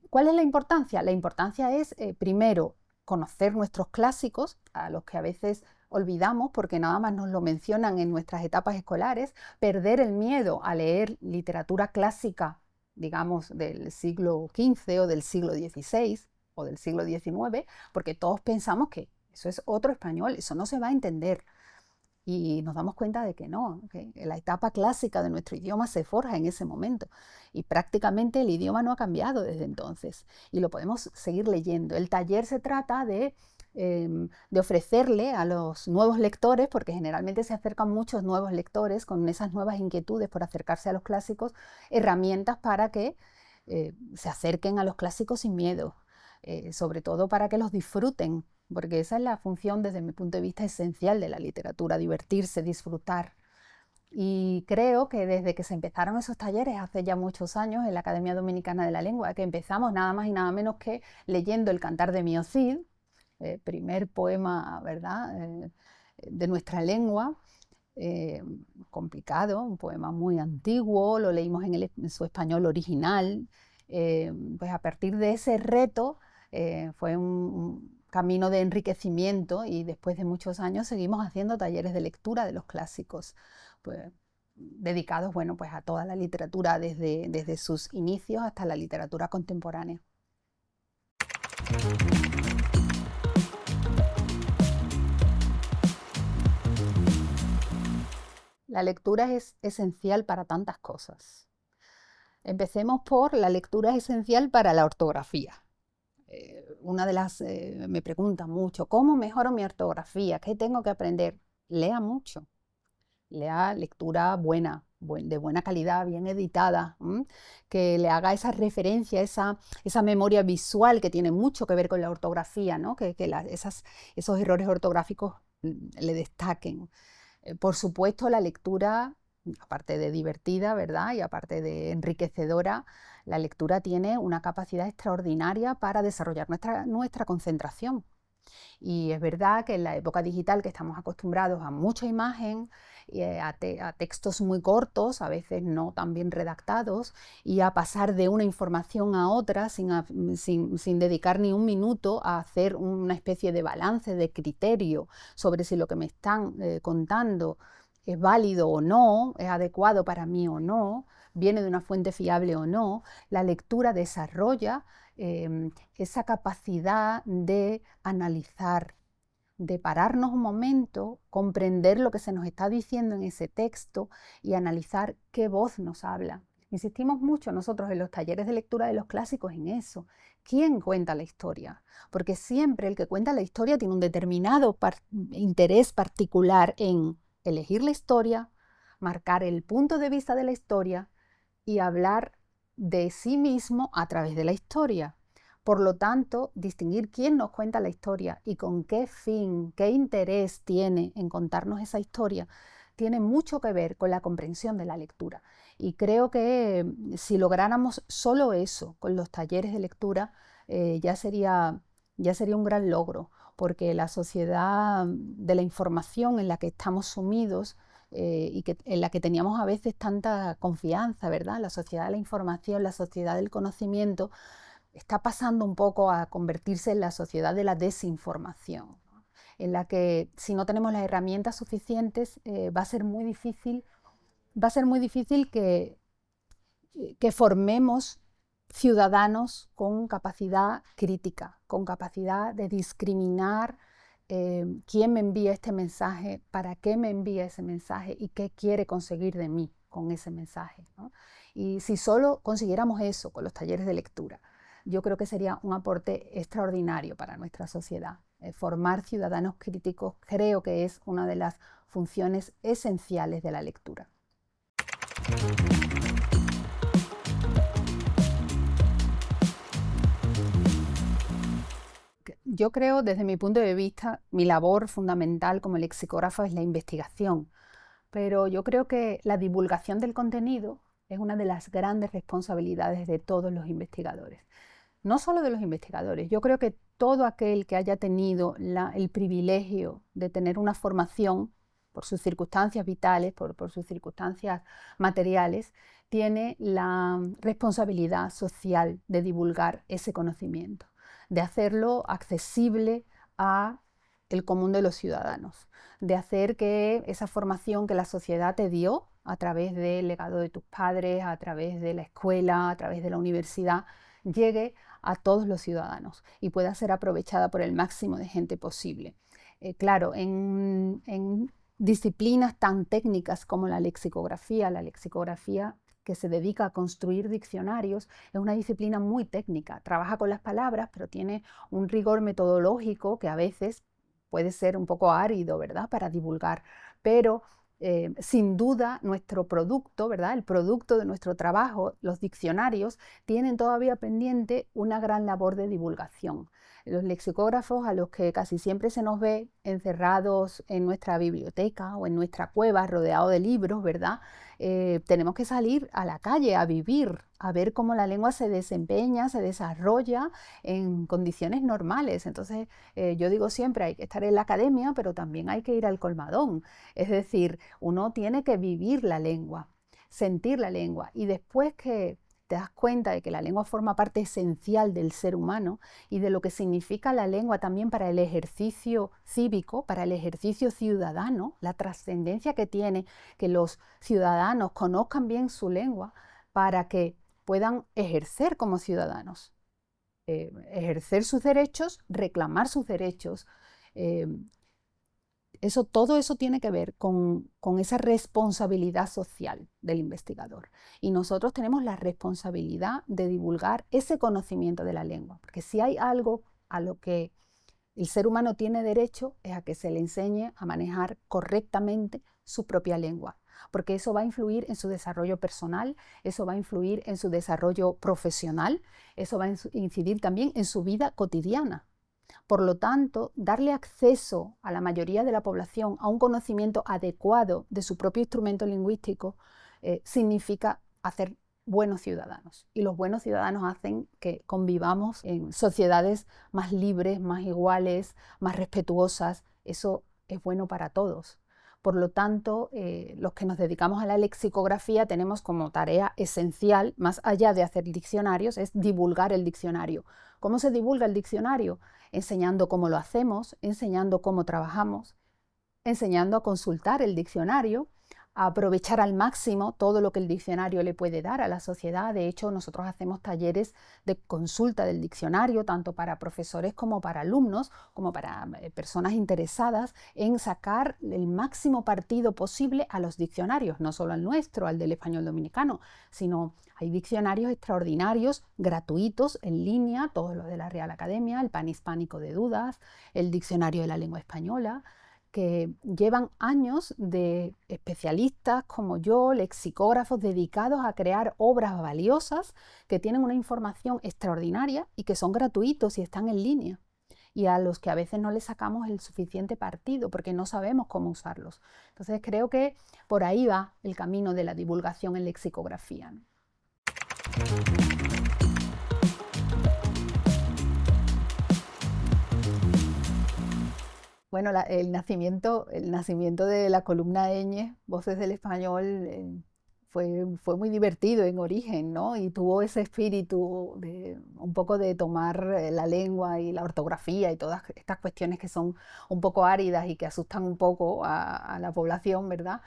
¿Cuál es la importancia? La importancia es, primero, conocer nuestros clásicos, a los que a veces olvidamos porque nada más nos lo mencionan en nuestras etapas escolares, perder el miedo a leer literatura clásica, digamos, del siglo XV o del siglo XVI o del siglo XIX, porque todos pensamos que eso es otro español, eso no se va a entender. Y nos damos cuenta de que no, que la etapa clásica de nuestro idioma se forja en ese momento y prácticamente el idioma no ha cambiado desde entonces y lo podemos seguir leyendo. El taller se trata de ofrecerle a los nuevos lectores, porque generalmente se acercan muchos nuevos lectores con esas nuevas inquietudes por acercarse a los clásicos, herramientas para que se acerquen a los clásicos sin miedo, sobre todo para que los disfruten, porque esa es la función desde mi punto de vista esencial de la literatura, divertirse, disfrutar. Y creo que desde que se empezaron esos talleres hace ya muchos años en la Academia Dominicana de la Lengua, que empezamos nada más y nada menos que leyendo El Cantar de Mio Cid, primer poema, ¿verdad?, de nuestra lengua, complicado, un poema muy antiguo, lo leímos en su español original. Pues a partir de ese reto fue un camino de enriquecimiento y después de muchos años seguimos haciendo talleres de lectura de los clásicos, pues, dedicados, bueno, pues a toda la literatura desde sus inicios hasta la literatura contemporánea. La lectura es esencial para tantas cosas. Empecemos por la lectura es esencial para la ortografía. Me preguntan mucho, ¿cómo mejoro mi ortografía? ¿Qué tengo que aprender? Lea mucho, lea lectura buena, de buena calidad, bien editada, que le haga esa referencia, esa memoria visual que tiene mucho que ver con la ortografía, ¿no? Esos errores ortográficos le destaquen. Por supuesto, la lectura, aparte de divertida, ¿verdad?, y aparte de enriquecedora, la lectura tiene una capacidad extraordinaria para desarrollar nuestra concentración. Y es verdad que en la época digital, que estamos acostumbrados a mucha imagen, a textos muy cortos, a veces no tan bien redactados, y a pasar de una información a otra sin dedicar ni un minuto a hacer una especie de balance, de criterio sobre si lo que me están contando es válido o no, es adecuado para mí o no, viene de una fuente fiable o no. La lectura desarrolla esa capacidad de analizar, de pararnos un momento, comprender lo que se nos está diciendo en ese texto y analizar qué voz nos habla. Insistimos mucho nosotros en los talleres de lectura de los clásicos en eso. ¿Quién cuenta la historia? Porque siempre el que cuenta la historia tiene un determinado interés particular en elegir la historia, marcar el punto de vista de la historia y hablar de sí mismo a través de la historia. Por lo tanto, distinguir quién nos cuenta la historia y con qué fin, qué interés tiene en contarnos esa historia, tiene mucho que ver con la comprensión de la lectura. Y creo que si lográramos solo eso con los talleres de lectura, ya sería un gran logro, porque la sociedad de la información en la que estamos sumidos en la que teníamos a veces tanta confianza, ¿verdad? La sociedad de la información, la sociedad del conocimiento, está pasando un poco a convertirse en la sociedad de la desinformación, ¿no? En la que si no tenemos las herramientas suficientes va a ser muy difícil que formemos ciudadanos con capacidad crítica, con capacidad de discriminar quién me envía este mensaje, para qué me envía ese mensaje y qué quiere conseguir de mí con ese mensaje, ¿no? Y si solo consiguiéramos eso con los talleres de lectura, yo creo que sería un aporte extraordinario para nuestra sociedad. Formar ciudadanos críticos creo que es una de las funciones esenciales de la lectura. Yo creo, desde mi punto de vista, mi labor fundamental como lexicógrafo es la investigación, pero yo creo que la divulgación del contenido es una de las grandes responsabilidades de todos los investigadores. No solo de los investigadores, yo creo que todo aquel que haya tenido el privilegio de tener una formación por sus circunstancias vitales, por sus circunstancias materiales, tiene la responsabilidad social de divulgar ese conocimiento, de hacerlo accesible a el común de los ciudadanos, de hacer que esa formación que la sociedad te dio a través del legado de tus padres, a través de la escuela, a través de la universidad, llegue a todos los ciudadanos y pueda ser aprovechada por el máximo de gente posible. Claro, en disciplinas tan técnicas como la lexicografía que se dedica a construir diccionarios, es una disciplina muy técnica. Trabaja con las palabras, pero tiene un rigor metodológico que a veces puede ser un poco árido, ¿verdad?, para divulgar. Pero sin duda nuestro producto, ¿verdad?, el producto de nuestro trabajo, los diccionarios, tienen todavía pendiente una gran labor de divulgación. Los lexicógrafos, a los que casi siempre se nos ve encerrados en nuestra biblioteca o en nuestra cueva, rodeados de libros, ¿verdad?, tenemos que salir a la calle a vivir, a ver cómo la lengua se desempeña, se desarrolla en condiciones normales. Entonces, yo digo siempre, hay que estar en la academia, pero también hay que ir al colmadón. Es decir, uno tiene que vivir la lengua, sentir la lengua, y después que te das cuenta de que la lengua forma parte esencial del ser humano y de lo que significa la lengua también para el ejercicio cívico, para el ejercicio ciudadano, la trascendencia que tiene que los ciudadanos conozcan bien su lengua para que puedan ejercer como ciudadanos, ejercer sus derechos, reclamar sus derechos. Todo eso tiene que ver con esa responsabilidad social del investigador. Y nosotros tenemos la responsabilidad de divulgar ese conocimiento de la lengua, porque si hay algo a lo que el ser humano tiene derecho es a que se le enseñe a manejar correctamente su propia lengua, porque eso va a influir en su desarrollo personal, eso va a influir en su desarrollo profesional, eso va a incidir también en su vida cotidiana. Por lo tanto, darle acceso a la mayoría de la población a un conocimiento adecuado de su propio instrumento lingüístico significa hacer buenos ciudadanos. Y los buenos ciudadanos hacen que convivamos en sociedades más libres, más iguales, más respetuosas. Eso es bueno para todos. Por lo tanto, los que nos dedicamos a la lexicografía tenemos como tarea esencial, más allá de hacer diccionarios, es divulgar el diccionario. ¿Cómo se divulga el diccionario? Enseñando cómo lo hacemos, enseñando cómo trabajamos, enseñando a consultar el diccionario, a aprovechar al máximo todo lo que el diccionario le puede dar a la sociedad. De hecho, nosotros hacemos talleres de consulta del diccionario, tanto para profesores como para alumnos, como para personas interesadas en sacar el máximo partido posible a los diccionarios, no solo al nuestro, al del español dominicano, sino hay diccionarios extraordinarios, gratuitos, en línea, todos los de la Real Academia, el Panhispánico de Dudas, el Diccionario de la Lengua Española, que llevan años de especialistas como yo, lexicógrafos, dedicados a crear obras valiosas que tienen una información extraordinaria y que son gratuitos y están en línea. y a los que a veces no les sacamos el suficiente partido porque no sabemos cómo usarlos. Entonces creo que por ahí va el camino de la divulgación en lexicografía, ¿no? Bueno, el nacimiento de la columna ñ, Voces del Español, fue muy divertido en origen, ¿no? Y tuvo ese espíritu de un poco de tomar la lengua y la ortografía y todas estas cuestiones que son un poco áridas y que asustan un poco a la población, ¿verdad?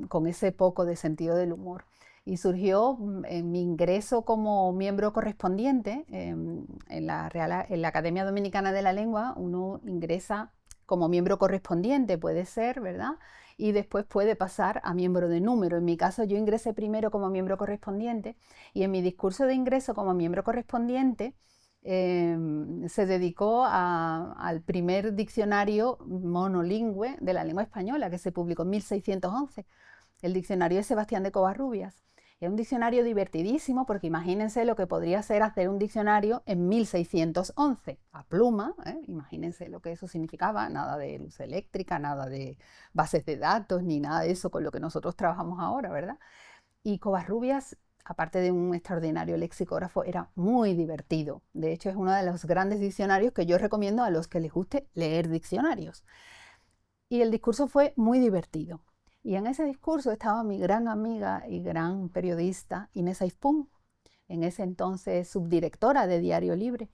Con ese poco de sentido del humor. Y surgió en mi ingreso como miembro correspondiente en la Academia Dominicana de la Lengua. Uno ingresa como miembro correspondiente, puede ser, ¿verdad? Y después puede pasar a miembro de número. En mi caso, yo ingresé primero como miembro correspondiente y en mi discurso de ingreso como miembro correspondiente se dedicó al primer diccionario monolingüe de la lengua española que se publicó en 1611, el diccionario de Sebastián de Covarrubias. Es un diccionario divertidísimo porque imagínense lo que podría ser hacer un diccionario en 1611, a pluma, imagínense lo que eso significaba, nada de luz eléctrica, nada de bases de datos, ni nada de eso con lo que nosotros trabajamos ahora, ¿verdad? Y Covarrubias, aparte de un extraordinario lexicógrafo, era muy divertido. De hecho, es uno de los grandes diccionarios que yo recomiendo a los que les guste leer diccionarios. Y el discurso fue muy divertido. Y en ese discurso estaba mi gran amiga y gran periodista Inés Ayspún, en ese entonces subdirectora de Diario Libre.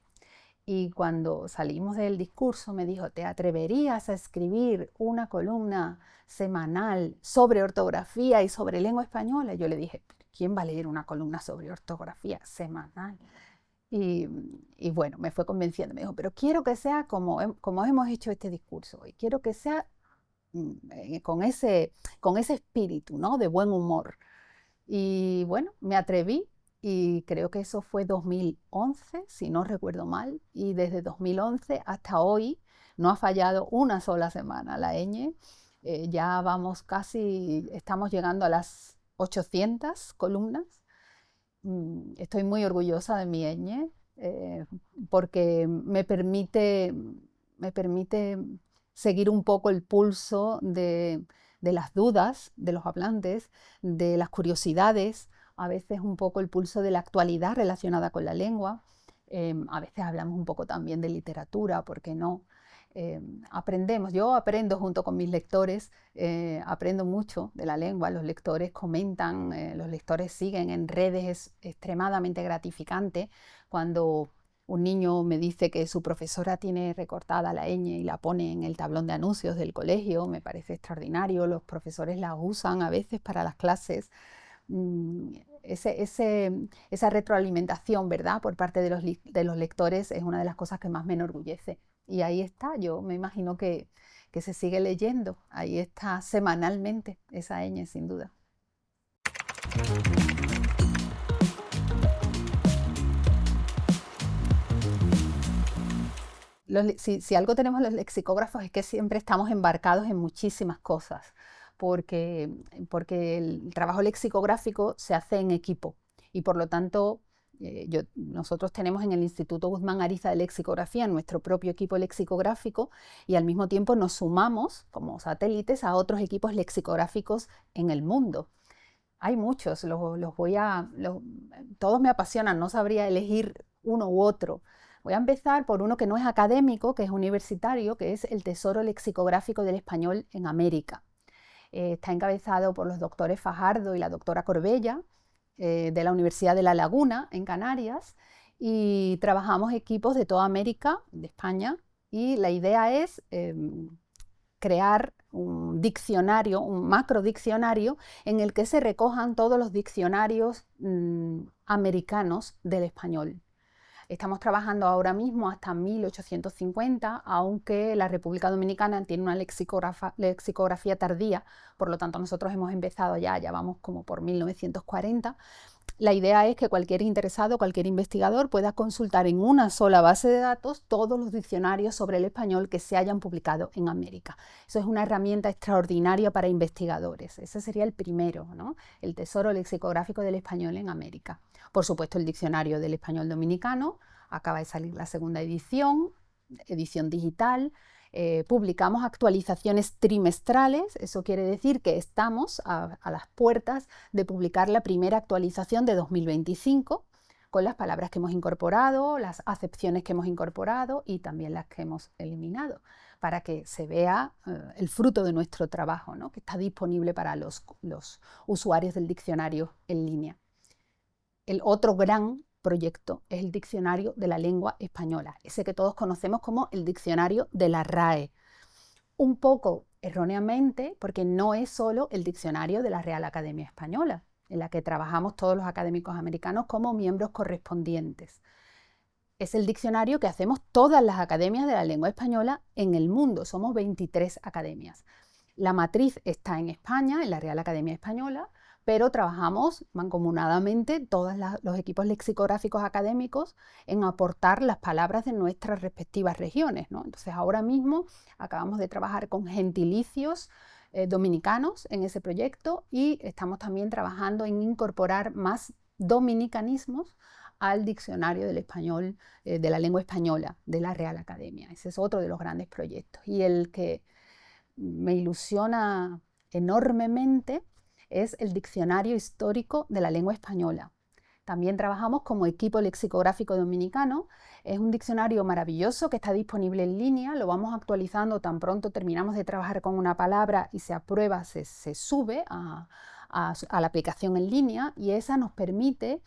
Y cuando salimos del discurso me dijo, ¿te atreverías a escribir una columna semanal sobre ortografía y sobre lengua española? Yo le dije, ¿quién va a leer una columna sobre ortografía semanal? Y, y bueno, me fue convenciendo, me dijo, pero quiero que sea como hemos hecho este discurso hoy, quiero que sea con ese espíritu, ¿no? De buen humor. Y bueno, me atreví y creo que eso fue 2011, si no recuerdo mal, y desde 2011 hasta hoy no ha fallado una sola semana la ñ. Ya vamos casi, estamos llegando a las 800 columnas. Estoy muy orgullosa de mi ñ porque me permite seguir un poco el pulso de las dudas de los hablantes, de las curiosidades, a veces un poco el pulso de la actualidad relacionada con la lengua. A veces hablamos un poco también de literatura, ¿por qué no? Aprendemos, yo aprendo junto con mis lectores, aprendo mucho de la lengua, los lectores comentan, los lectores siguen en redes, es extremadamente gratificante cuando un niño me dice que su profesora tiene recortada la ñ y la pone en el tablón de anuncios del colegio, me parece extraordinario, los profesores la usan a veces para las clases. Esa retroalimentación, ¿verdad?, por parte de los lectores es una de las cosas que más me enorgullece. Y ahí está, yo me imagino que se sigue leyendo, ahí está semanalmente esa ñ, sin duda. Si algo tenemos los lexicógrafos es que siempre estamos embarcados en muchísimas cosas, porque el trabajo lexicográfico se hace en equipo y por lo tanto nosotros tenemos en el Instituto Guzmán Ariza de Lexicografía nuestro propio equipo lexicográfico y al mismo tiempo nos sumamos como satélites a otros equipos lexicográficos en el mundo. Hay muchos, todos me apasionan, no sabría elegir uno u otro. Voy a empezar por uno que no es académico, que es universitario, que es el Tesoro Lexicográfico del Español en América. Está encabezado por los doctores Fajardo y la doctora Corbella, de la Universidad de La Laguna, en Canarias, y trabajamos equipos de toda América, de España, y la idea es crear un diccionario, un macrodiccionario, en el que se recojan todos los diccionarios americanos del español. Estamos trabajando ahora mismo hasta 1850, aunque la República Dominicana tiene una lexicografía tardía, por lo tanto nosotros hemos empezado ya vamos como por 1940. La idea es que cualquier interesado, cualquier investigador pueda consultar en una sola base de datos todos los diccionarios sobre el español que se hayan publicado en América. Eso es una herramienta extraordinaria para investigadores. Ese sería el primero, ¿no? El Tesoro Lexicográfico del Español en América. Por supuesto, el Diccionario del Español Dominicano, acaba de salir la segunda edición, edición digital. Publicamos actualizaciones trimestrales, eso quiere decir que estamos a las puertas de publicar la primera actualización de 2025 con las palabras que hemos incorporado, las acepciones que hemos incorporado y también las que hemos eliminado, para que se vea el fruto de nuestro trabajo, ¿no? Que está disponible para los usuarios del diccionario en línea. El otro gran proyecto es el Diccionario de la Lengua Española, ese que todos conocemos como el Diccionario de la RAE. Un poco erróneamente, porque no es solo el diccionario de la Real Academia Española, en la que trabajamos todos los académicos americanos como miembros correspondientes. Es el diccionario que hacemos todas las academias de la lengua española en el mundo. Somos 23 academias. La matriz está en España, en la Real Academia Española, pero trabajamos mancomunadamente todos los equipos lexicográficos académicos en aportar las palabras de nuestras respectivas regiones, ¿no? Entonces, ahora mismo acabamos de trabajar con gentilicios dominicanos en ese proyecto y estamos también trabajando en incorporar más dominicanismos al diccionario del español, de la lengua española de la Real Academia. Ese es otro de los grandes proyectos. Y el que me ilusiona enormemente es el Diccionario Histórico de la Lengua Española. También trabajamos como equipo lexicográfico dominicano. Es un diccionario maravilloso que está disponible en línea, lo vamos actualizando tan pronto terminamos de trabajar con una palabra y se aprueba, se sube a la aplicación en línea y esa nos permite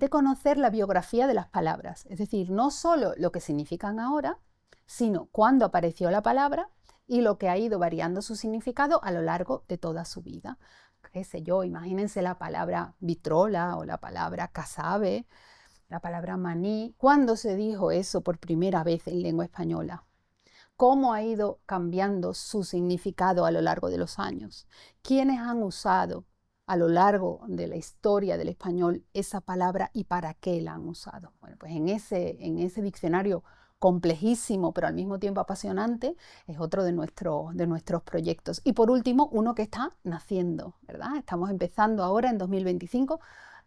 conocer la biografía de las palabras, es decir, no solo lo que significan ahora, sino cuándo apareció la palabra y lo que ha ido variando su significado a lo largo de toda su vida. Qué sé yo, imagínense la palabra vitrola o la palabra casabe, la palabra maní. ¿Cuándo se dijo eso por primera vez en lengua española? ¿Cómo ha ido cambiando su significado a lo largo de los años? ¿Quiénes han usado a lo largo de la historia del español esa palabra y para qué la han usado? Bueno, pues en ese diccionario complejísimo, pero al mismo tiempo apasionante, es otro de nuestros proyectos. Y por último, uno que está naciendo, ¿verdad? Estamos empezando ahora, en 2025,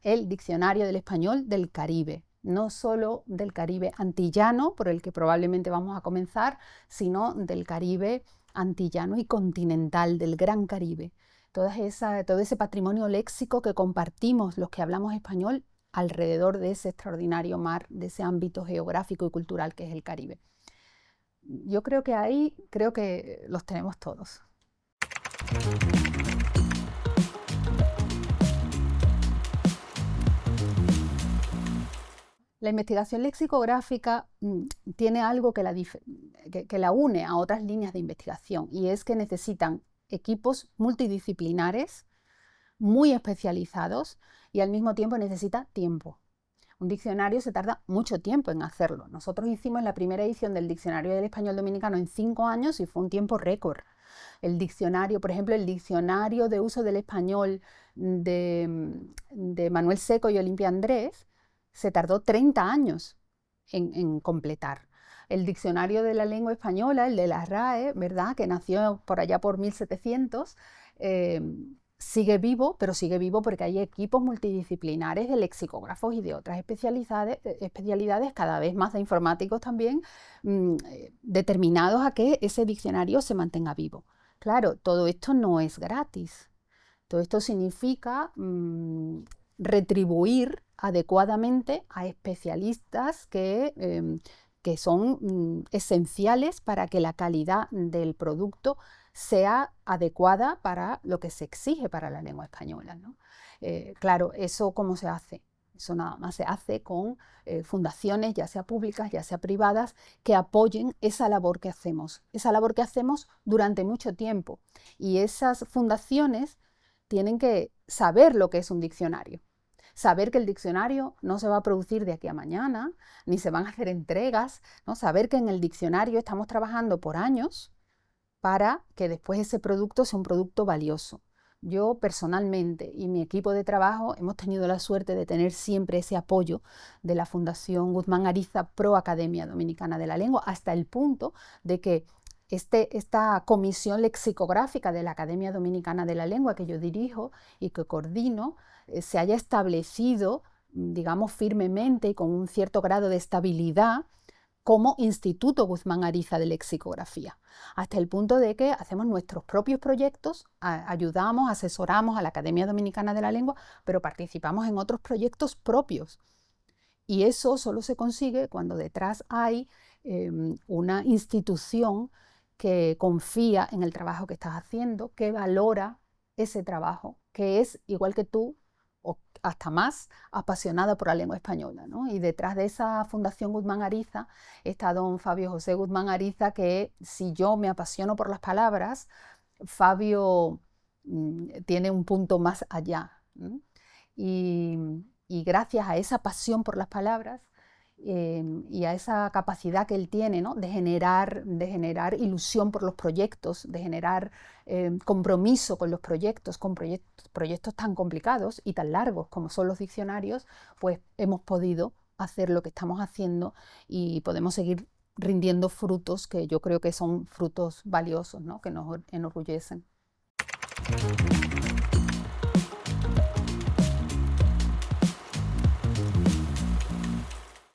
el Diccionario del Español del Caribe. No solo del Caribe antillano, por el que probablemente vamos a comenzar, sino del Caribe antillano y continental, del Gran Caribe. Todo ese patrimonio léxico que compartimos los que hablamos español alrededor de ese extraordinario mar, de ese ámbito geográfico y cultural que es el Caribe. Yo creo que los tenemos todos. La investigación lexicográfica tiene algo que la une a otras líneas de investigación y es que necesitan equipos multidisciplinares muy especializados y al mismo tiempo necesita tiempo. Un diccionario se tarda mucho tiempo en hacerlo. Nosotros hicimos la primera edición del Diccionario del Español Dominicano en 5 años y fue un tiempo récord. El diccionario, por ejemplo, el Diccionario de Uso del Español de Manuel Seco y Olimpia Andrés se tardó 30 años en completar. El Diccionario de la Lengua Española, el de la RAE, ¿verdad?, que nació por allá por 1700, sigue vivo, pero sigue vivo porque hay equipos multidisciplinares de lexicógrafos y de otras especialidades, cada vez más de informáticos también, determinados a que ese diccionario se mantenga vivo. Claro, todo esto no es gratis. Todo esto significa retribuir adecuadamente a especialistas que son esenciales para que la calidad del producto sea adecuada para lo que se exige para la lengua española, ¿no? Claro, ¿eso cómo se hace? Eso nada más se hace con fundaciones, ya sea públicas, ya sea privadas, que apoyen esa labor que hacemos durante mucho tiempo. Y esas fundaciones tienen que saber lo que es un diccionario. Saber que el diccionario no se va a producir de aquí a mañana, ni se van a hacer entregas, ¿no? Saber que en el diccionario estamos trabajando por años para que después ese producto sea un producto valioso. Yo personalmente y mi equipo de trabajo hemos tenido la suerte de tener siempre ese apoyo de la Fundación Guzmán Ariza Pro Academia Dominicana de la Lengua, hasta el punto de que esta comisión lexicográfica de la Academia Dominicana de la Lengua que yo dirijo y que coordino, se haya establecido, digamos, firmemente y con un cierto grado de estabilidad como Instituto Guzmán Ariza de Lexicografía, hasta el punto de que hacemos nuestros propios proyectos, ayudamos, asesoramos a la Academia Dominicana de la Lengua, pero participamos en otros proyectos propios. Y eso solo se consigue cuando detrás hay una institución que confía en el trabajo que estás haciendo, que valora ese trabajo, que es, igual que tú, o hasta más, apasionada por la lengua española, ¿no? Y detrás de esa Fundación Guzmán Ariza está don Fabio José Guzmán Ariza, que si yo me apasiono por las palabras, Fabio tiene un punto más allá. Y, y gracias a esa pasión por las palabras y a esa capacidad que él tiene, ¿no? de generar ilusión por los proyectos, de generar compromiso con los proyectos, proyectos tan complicados y tan largos como son los diccionarios, pues hemos podido hacer lo que estamos haciendo y podemos seguir rindiendo frutos que yo creo que son frutos valiosos, ¿no? que nos enorgullecen.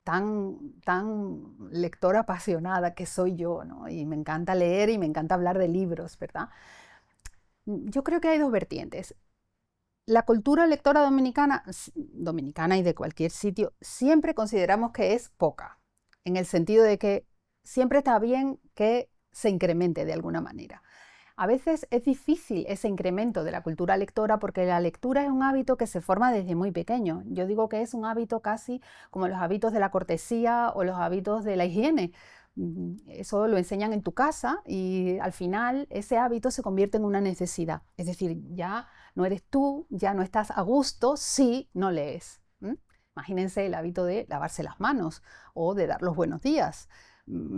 Tan lectora apasionada que soy yo, ¿no? Y me encanta leer y me encanta hablar de libros, ¿verdad? Yo creo que hay dos vertientes. La cultura lectora dominicana y de cualquier sitio, siempre consideramos que es poca, en el sentido de que siempre está bien que se incremente de alguna manera. A veces es difícil ese incremento de la cultura lectora porque la lectura es un hábito que se forma desde muy pequeño. Yo digo que es un hábito casi como los hábitos de la cortesía o los hábitos de la higiene. Eso lo enseñan en tu casa y al final ese hábito se convierte en una necesidad. Es decir, ya no eres tú, ya no estás a gusto si no lees. Imagínense el hábito de lavarse las manos o de dar los buenos días.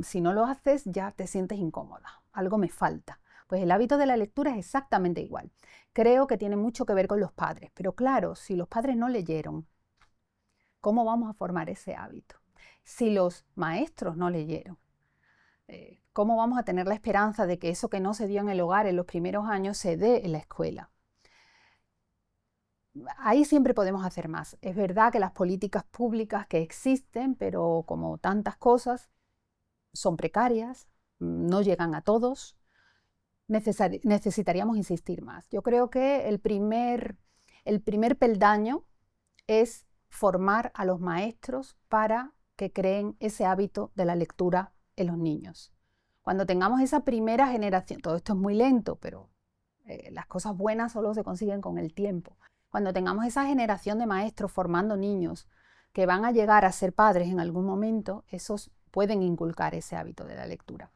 Si no lo haces, ya te sientes incómoda. Algo me falta. Pues el hábito de la lectura es exactamente igual. Creo que tiene mucho que ver con los padres, pero claro, si los padres no leyeron, ¿cómo vamos a formar ese hábito? Si los maestros no leyeron, ¿cómo vamos a tener la esperanza de que eso que no se dio en el hogar en los primeros años se dé en la escuela? Ahí siempre podemos hacer más. Es verdad que las políticas públicas que existen, pero como tantas cosas, son precarias, no llegan a todos. Necesitaríamos insistir más. Yo creo que el primer peldaño es formar a los maestros para que creen ese hábito de la lectura en los niños. Cuando tengamos esa primera generación, todo esto es muy lento, pero las cosas buenas solo se consiguen con el tiempo. Cuando tengamos esa generación de maestros formando niños que van a llegar a ser padres en algún momento, esos pueden inculcar ese hábito de la lectura.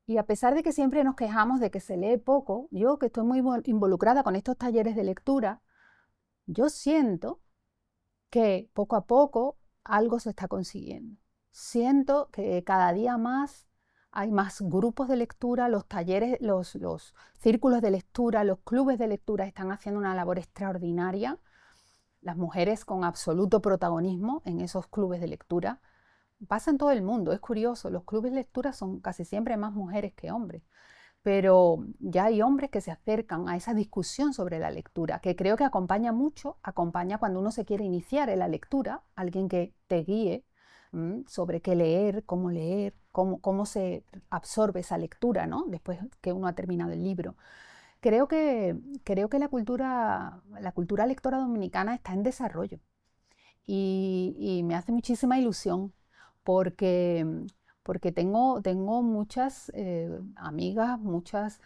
Y a pesar de que siempre nos quejamos de que se lee poco, yo que estoy muy involucrada con estos talleres de lectura, yo siento que poco a poco algo se está consiguiendo. Siento que cada día más hay más grupos de lectura, los talleres, los círculos de lectura, los clubes de lectura están haciendo una labor extraordinaria. Las mujeres con absoluto protagonismo en esos clubes de lectura. Pasa en todo el mundo, es curioso, los clubes de lectura son casi siempre más mujeres que hombres, pero ya hay hombres que se acercan a esa discusión sobre la lectura, que creo que acompaña mucho, acompaña cuando uno se quiere iniciar en la lectura, alguien que te guíe sobre qué leer, cómo se absorbe esa lectura, ¿no? Después que uno ha terminado el libro. Creo que la cultura lectora dominicana está en desarrollo y me hace muchísima ilusión porque, porque tengo muchas amigas, muchas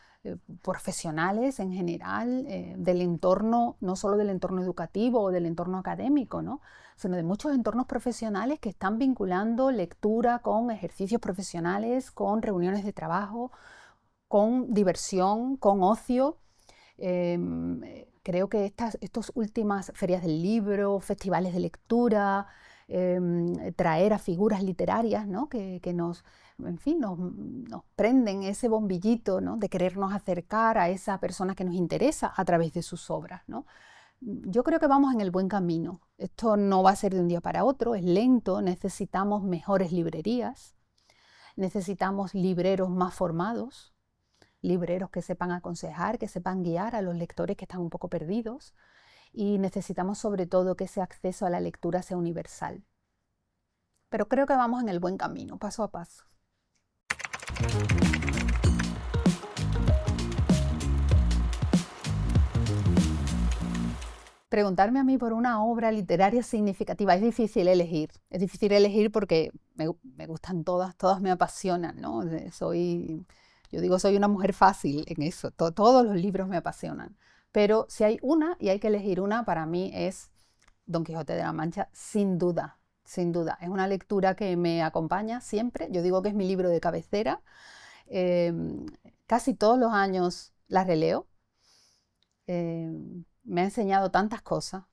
profesionales en general del entorno, no solo del entorno educativo o del entorno académico, ¿no? sino de muchos entornos profesionales que están vinculando lectura con ejercicios profesionales, con reuniones de trabajo, con diversión, con ocio. Creo que estas últimas ferias del libro, festivales de lectura, traer a figuras literarias, ¿no? que nos, en fin, nos prenden ese bombillito, ¿no? de querernos acercar a esa persona que nos interesa a través de sus obras, ¿no? Yo creo que vamos en el buen camino. Esto no va a ser de un día para otro, es lento, necesitamos mejores librerías, necesitamos libreros más formados, libreros que sepan aconsejar, que sepan guiar a los lectores que están un poco perdidos, y necesitamos sobre todo que ese acceso a la lectura sea universal. pero creo que vamos en el buen camino, paso a paso. Preguntarme a mí por una obra literaria significativa, es difícil elegir. Es difícil elegir porque me gustan todas, todas me apasionan, ¿no? Yo digo, soy una mujer fácil en eso, todos los libros me apasionan. Pero si hay una y hay que elegir una, para mí es Don Quijote de la Mancha, sin duda, sin duda. Es una lectura que me acompaña siempre. Yo digo que es mi libro de cabecera. Eh, Casi todos los años la releo. Eh, Me ha enseñado tantas cosas.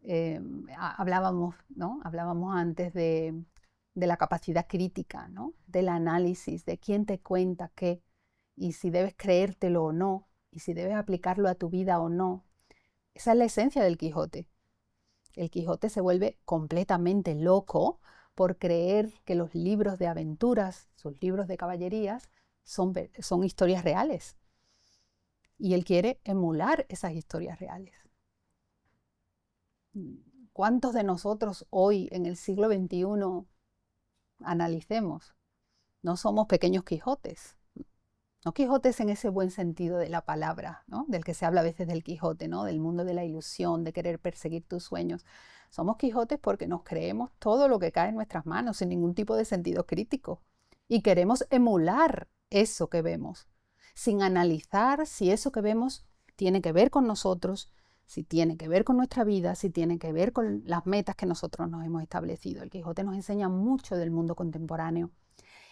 Eh, Hablábamos, ¿no? Hablábamos antes de la capacidad crítica, ¿no? Del análisis, de quién te cuenta qué, y si debes creértelo o no, y si debes aplicarlo a tu vida o no. Esa es la esencia del Quijote. El Quijote se vuelve completamente loco por creer que los libros de aventuras, sus libros de caballerías, son historias reales. Y él quiere emular esas historias reales. ¿Cuántos de nosotros hoy, en el siglo XXI, analicemos? No somos pequeños Quijotes. No Quijotes en ese buen sentido de la palabra, ¿no? Del que se habla a veces del Quijote, ¿no? Del mundo de la ilusión, de querer perseguir tus sueños. Somos Quijotes porque nos creemos todo lo que cae en nuestras manos, sin ningún tipo de sentido crítico. Y queremos emular eso que vemos, sin analizar si eso que vemos tiene que ver con nosotros, si tiene que ver con nuestra vida, si tiene que ver con las metas que nosotros nos hemos establecido. El Quijote nos enseña mucho del mundo contemporáneo.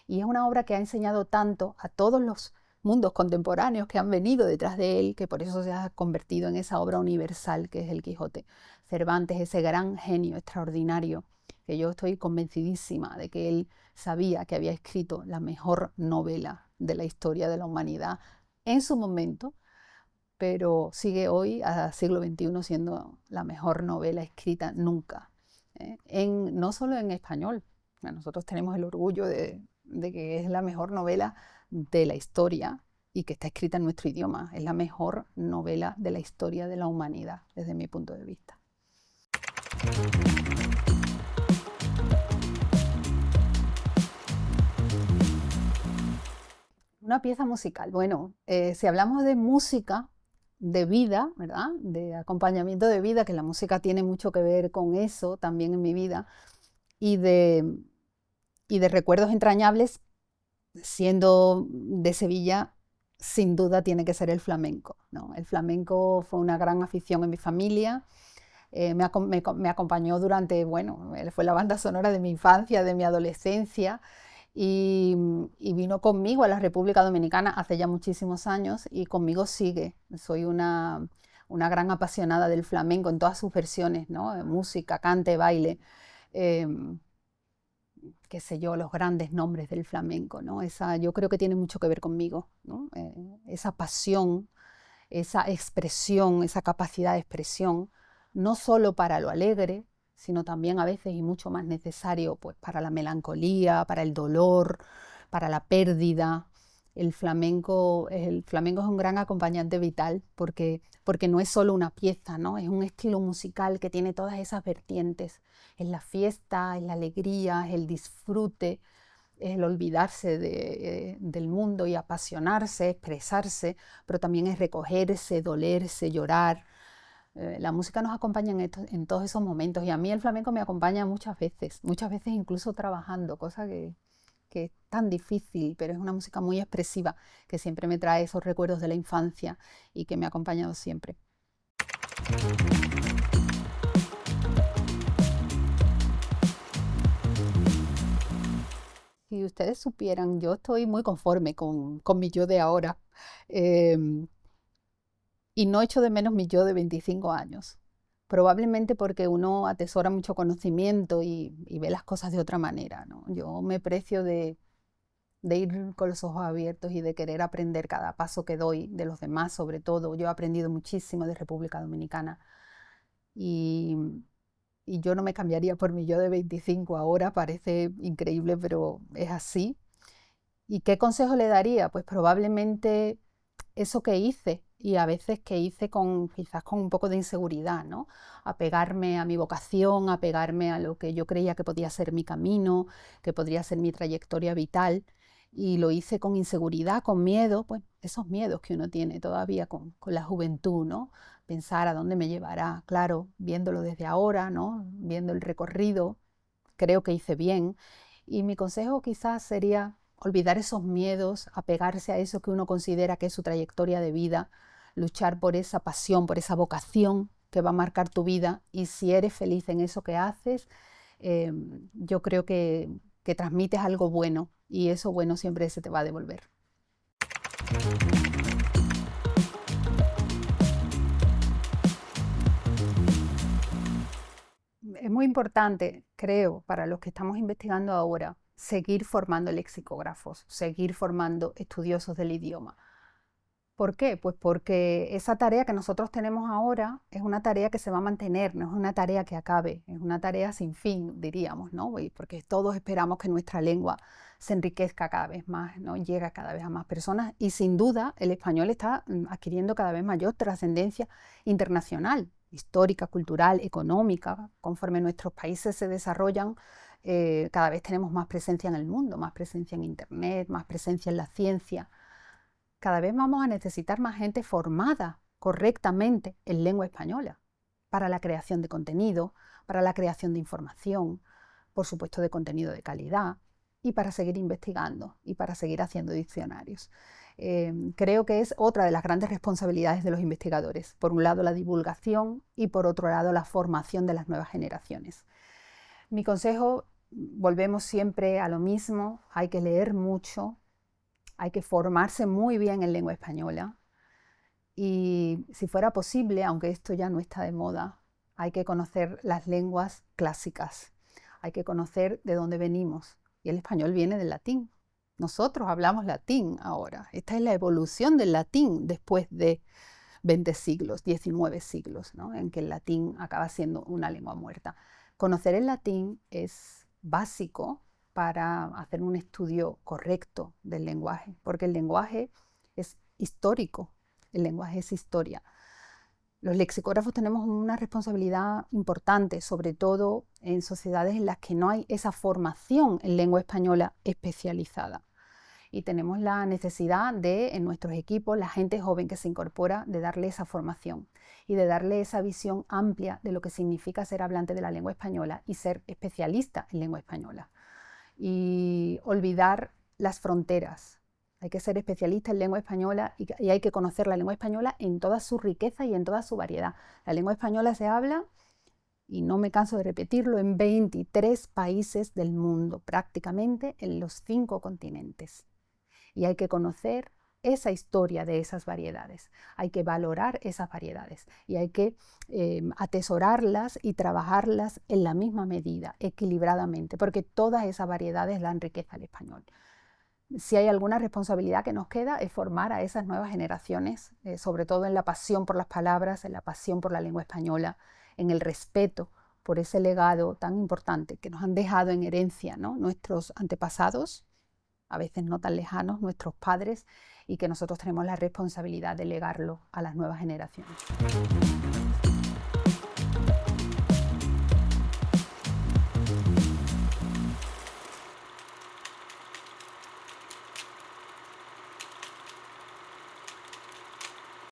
Y es una obra que ha enseñado tanto a todos los mundos contemporáneos que han venido detrás de él, que por eso se ha convertido en esa obra universal que es el Quijote. Cervantes, ese gran genio extraordinario, que yo estoy convencidísima de que él sabía que había escrito la mejor novela de la historia de la humanidad en su momento, pero sigue hoy, a siglo XXI, siendo la mejor novela escrita nunca. No solo en español, nosotros tenemos el orgullo de que es la mejor novela de la historia y que está escrita en nuestro idioma. Es la mejor novela de la historia de la humanidad, desde mi punto de vista. Una pieza musical. Bueno, si hablamos de música, de vida, ¿verdad? De acompañamiento de vida, que la música tiene mucho que ver con eso también en mi vida, y de recuerdos entrañables, siendo de Sevilla, sin duda tiene que ser el flamenco, ¿no? El flamenco fue una gran afición en mi familia, me acompañó durante, bueno, fue la banda sonora de mi infancia, de mi adolescencia, y vino conmigo a la República Dominicana hace ya muchísimos años y conmigo sigue. Soy una gran apasionada del flamenco en todas sus versiones, ¿no? Música, cante, baile. Eh, Qué sé yo, los grandes nombres del flamenco, ¿no? Yo creo que tiene mucho que ver conmigo, ¿no? Esa pasión, esa expresión, esa capacidad de expresión, no solo para lo alegre, sino también a veces y mucho más necesario pues, para la melancolía, para el dolor, para la pérdida. El flamenco es un gran acompañante vital porque no es solo una pieza, ¿no? Es un estilo musical que tiene todas esas vertientes. Es la fiesta, es la alegría, es el disfrute, es el olvidarse del mundo y apasionarse, expresarse, pero también es recogerse, dolerse, llorar. La música nos acompaña en todos esos momentos y a mí el flamenco me acompaña muchas veces incluso trabajando, cosa que es tan difícil, pero es una música muy expresiva que siempre me trae esos recuerdos de la infancia y que me ha acompañado siempre. Si ustedes supieran, yo estoy muy conforme con mi yo de ahora. Y no echo de menos mi yo de 25 años. Probablemente porque uno atesora mucho conocimiento y ve las cosas de otra manera, ¿no? Yo me precio de ir con los ojos abiertos y de querer aprender cada paso que doy de los demás, sobre todo. Yo he aprendido muchísimo de República Dominicana y, y yo no me cambiaría por mi yo de 25 ahora, parece increíble, pero es así. ¿Y qué consejo le daría? Pues probablemente eso que hice y a veces que hice quizás con un poco de inseguridad, ¿no? Apegarme a mi vocación, apegarme a lo que yo creía que podía ser mi camino, que podría ser mi trayectoria vital, y lo hice con inseguridad, con miedo, pues esos miedos que uno tiene todavía con la juventud, ¿no? Pensar a dónde me llevará, claro, viéndolo desde ahora, ¿no? Viendo el recorrido, creo que hice bien. Y mi consejo quizás sería olvidar esos miedos, apegarse a eso que uno considera que es su trayectoria de vida, luchar por esa pasión, por esa vocación que va a marcar tu vida, y si eres feliz en eso que haces, yo creo que transmites algo bueno y eso bueno siempre se te va a devolver. Es muy importante, creo, para los que estamos investigando ahora, seguir formando lexicógrafos, seguir formando estudiosos del idioma. ¿Por qué? Pues porque esa tarea que nosotros tenemos ahora es una tarea que se va a mantener, no es una tarea que acabe, es una tarea sin fin, diríamos, ¿no? Porque todos esperamos que nuestra lengua se enriquezca cada vez más, ¿no? Llega cada vez a más personas y sin duda el español está adquiriendo cada vez mayor trascendencia internacional, histórica, cultural, económica. Conforme nuestros países se desarrollan, cada vez tenemos más presencia en el mundo, más presencia en Internet, más presencia en la ciencia. Cada vez vamos a necesitar más gente formada correctamente en lengua española para la creación de contenido, para la creación de información, por supuesto de contenido de calidad, y para seguir investigando y para seguir haciendo diccionarios. Creo que es otra de las grandes responsabilidades de los investigadores. Por un lado la divulgación y por otro lado la formación de las nuevas generaciones. Mi consejo, volvemos siempre a lo mismo, hay que leer mucho, hay que formarse muy bien en lengua española y si fuera posible, aunque esto ya no está de moda, hay que conocer las lenguas clásicas, hay que conocer de dónde venimos. Y el español viene del latín. Nosotros hablamos latín ahora. Esta es la evolución del latín después de 20 siglos, 19 siglos, ¿no? En que el latín acaba siendo una lengua muerta. Conocer el latín es básico para hacer un estudio correcto del lenguaje, porque el lenguaje es histórico, el lenguaje es historia. Los lexicógrafos tenemos una responsabilidad importante, sobre todo en sociedades en las que no hay esa formación en lengua española especializada. Y tenemos la necesidad de, en nuestros equipos, la gente joven que se incorpora, de darle esa formación y de darle esa visión amplia de lo que significa ser hablante de la lengua española y ser especialista en lengua española. Y olvidar las fronteras. Hay que ser especialista en lengua española y hay que conocer la lengua española en toda su riqueza y en toda su variedad. La lengua española se habla, y no me canso de repetirlo, en 23 países del mundo, prácticamente en los 5 continentes. Y hay que conocer esa historia de esas variedades, hay que valorar esas variedades y hay que atesorarlas y trabajarlas en la misma medida, equilibradamente, porque todas esas variedades dan riqueza al español. Si hay alguna responsabilidad que nos queda es formar a esas nuevas generaciones, sobre todo en la pasión por las palabras, en la pasión por la lengua española, en el respeto por ese legado tan importante que nos han dejado en herencia, ¿no? Nuestros antepasados, a veces no tan lejanos, nuestros padres, y que nosotros tenemos la responsabilidad de legarlo a las nuevas generaciones.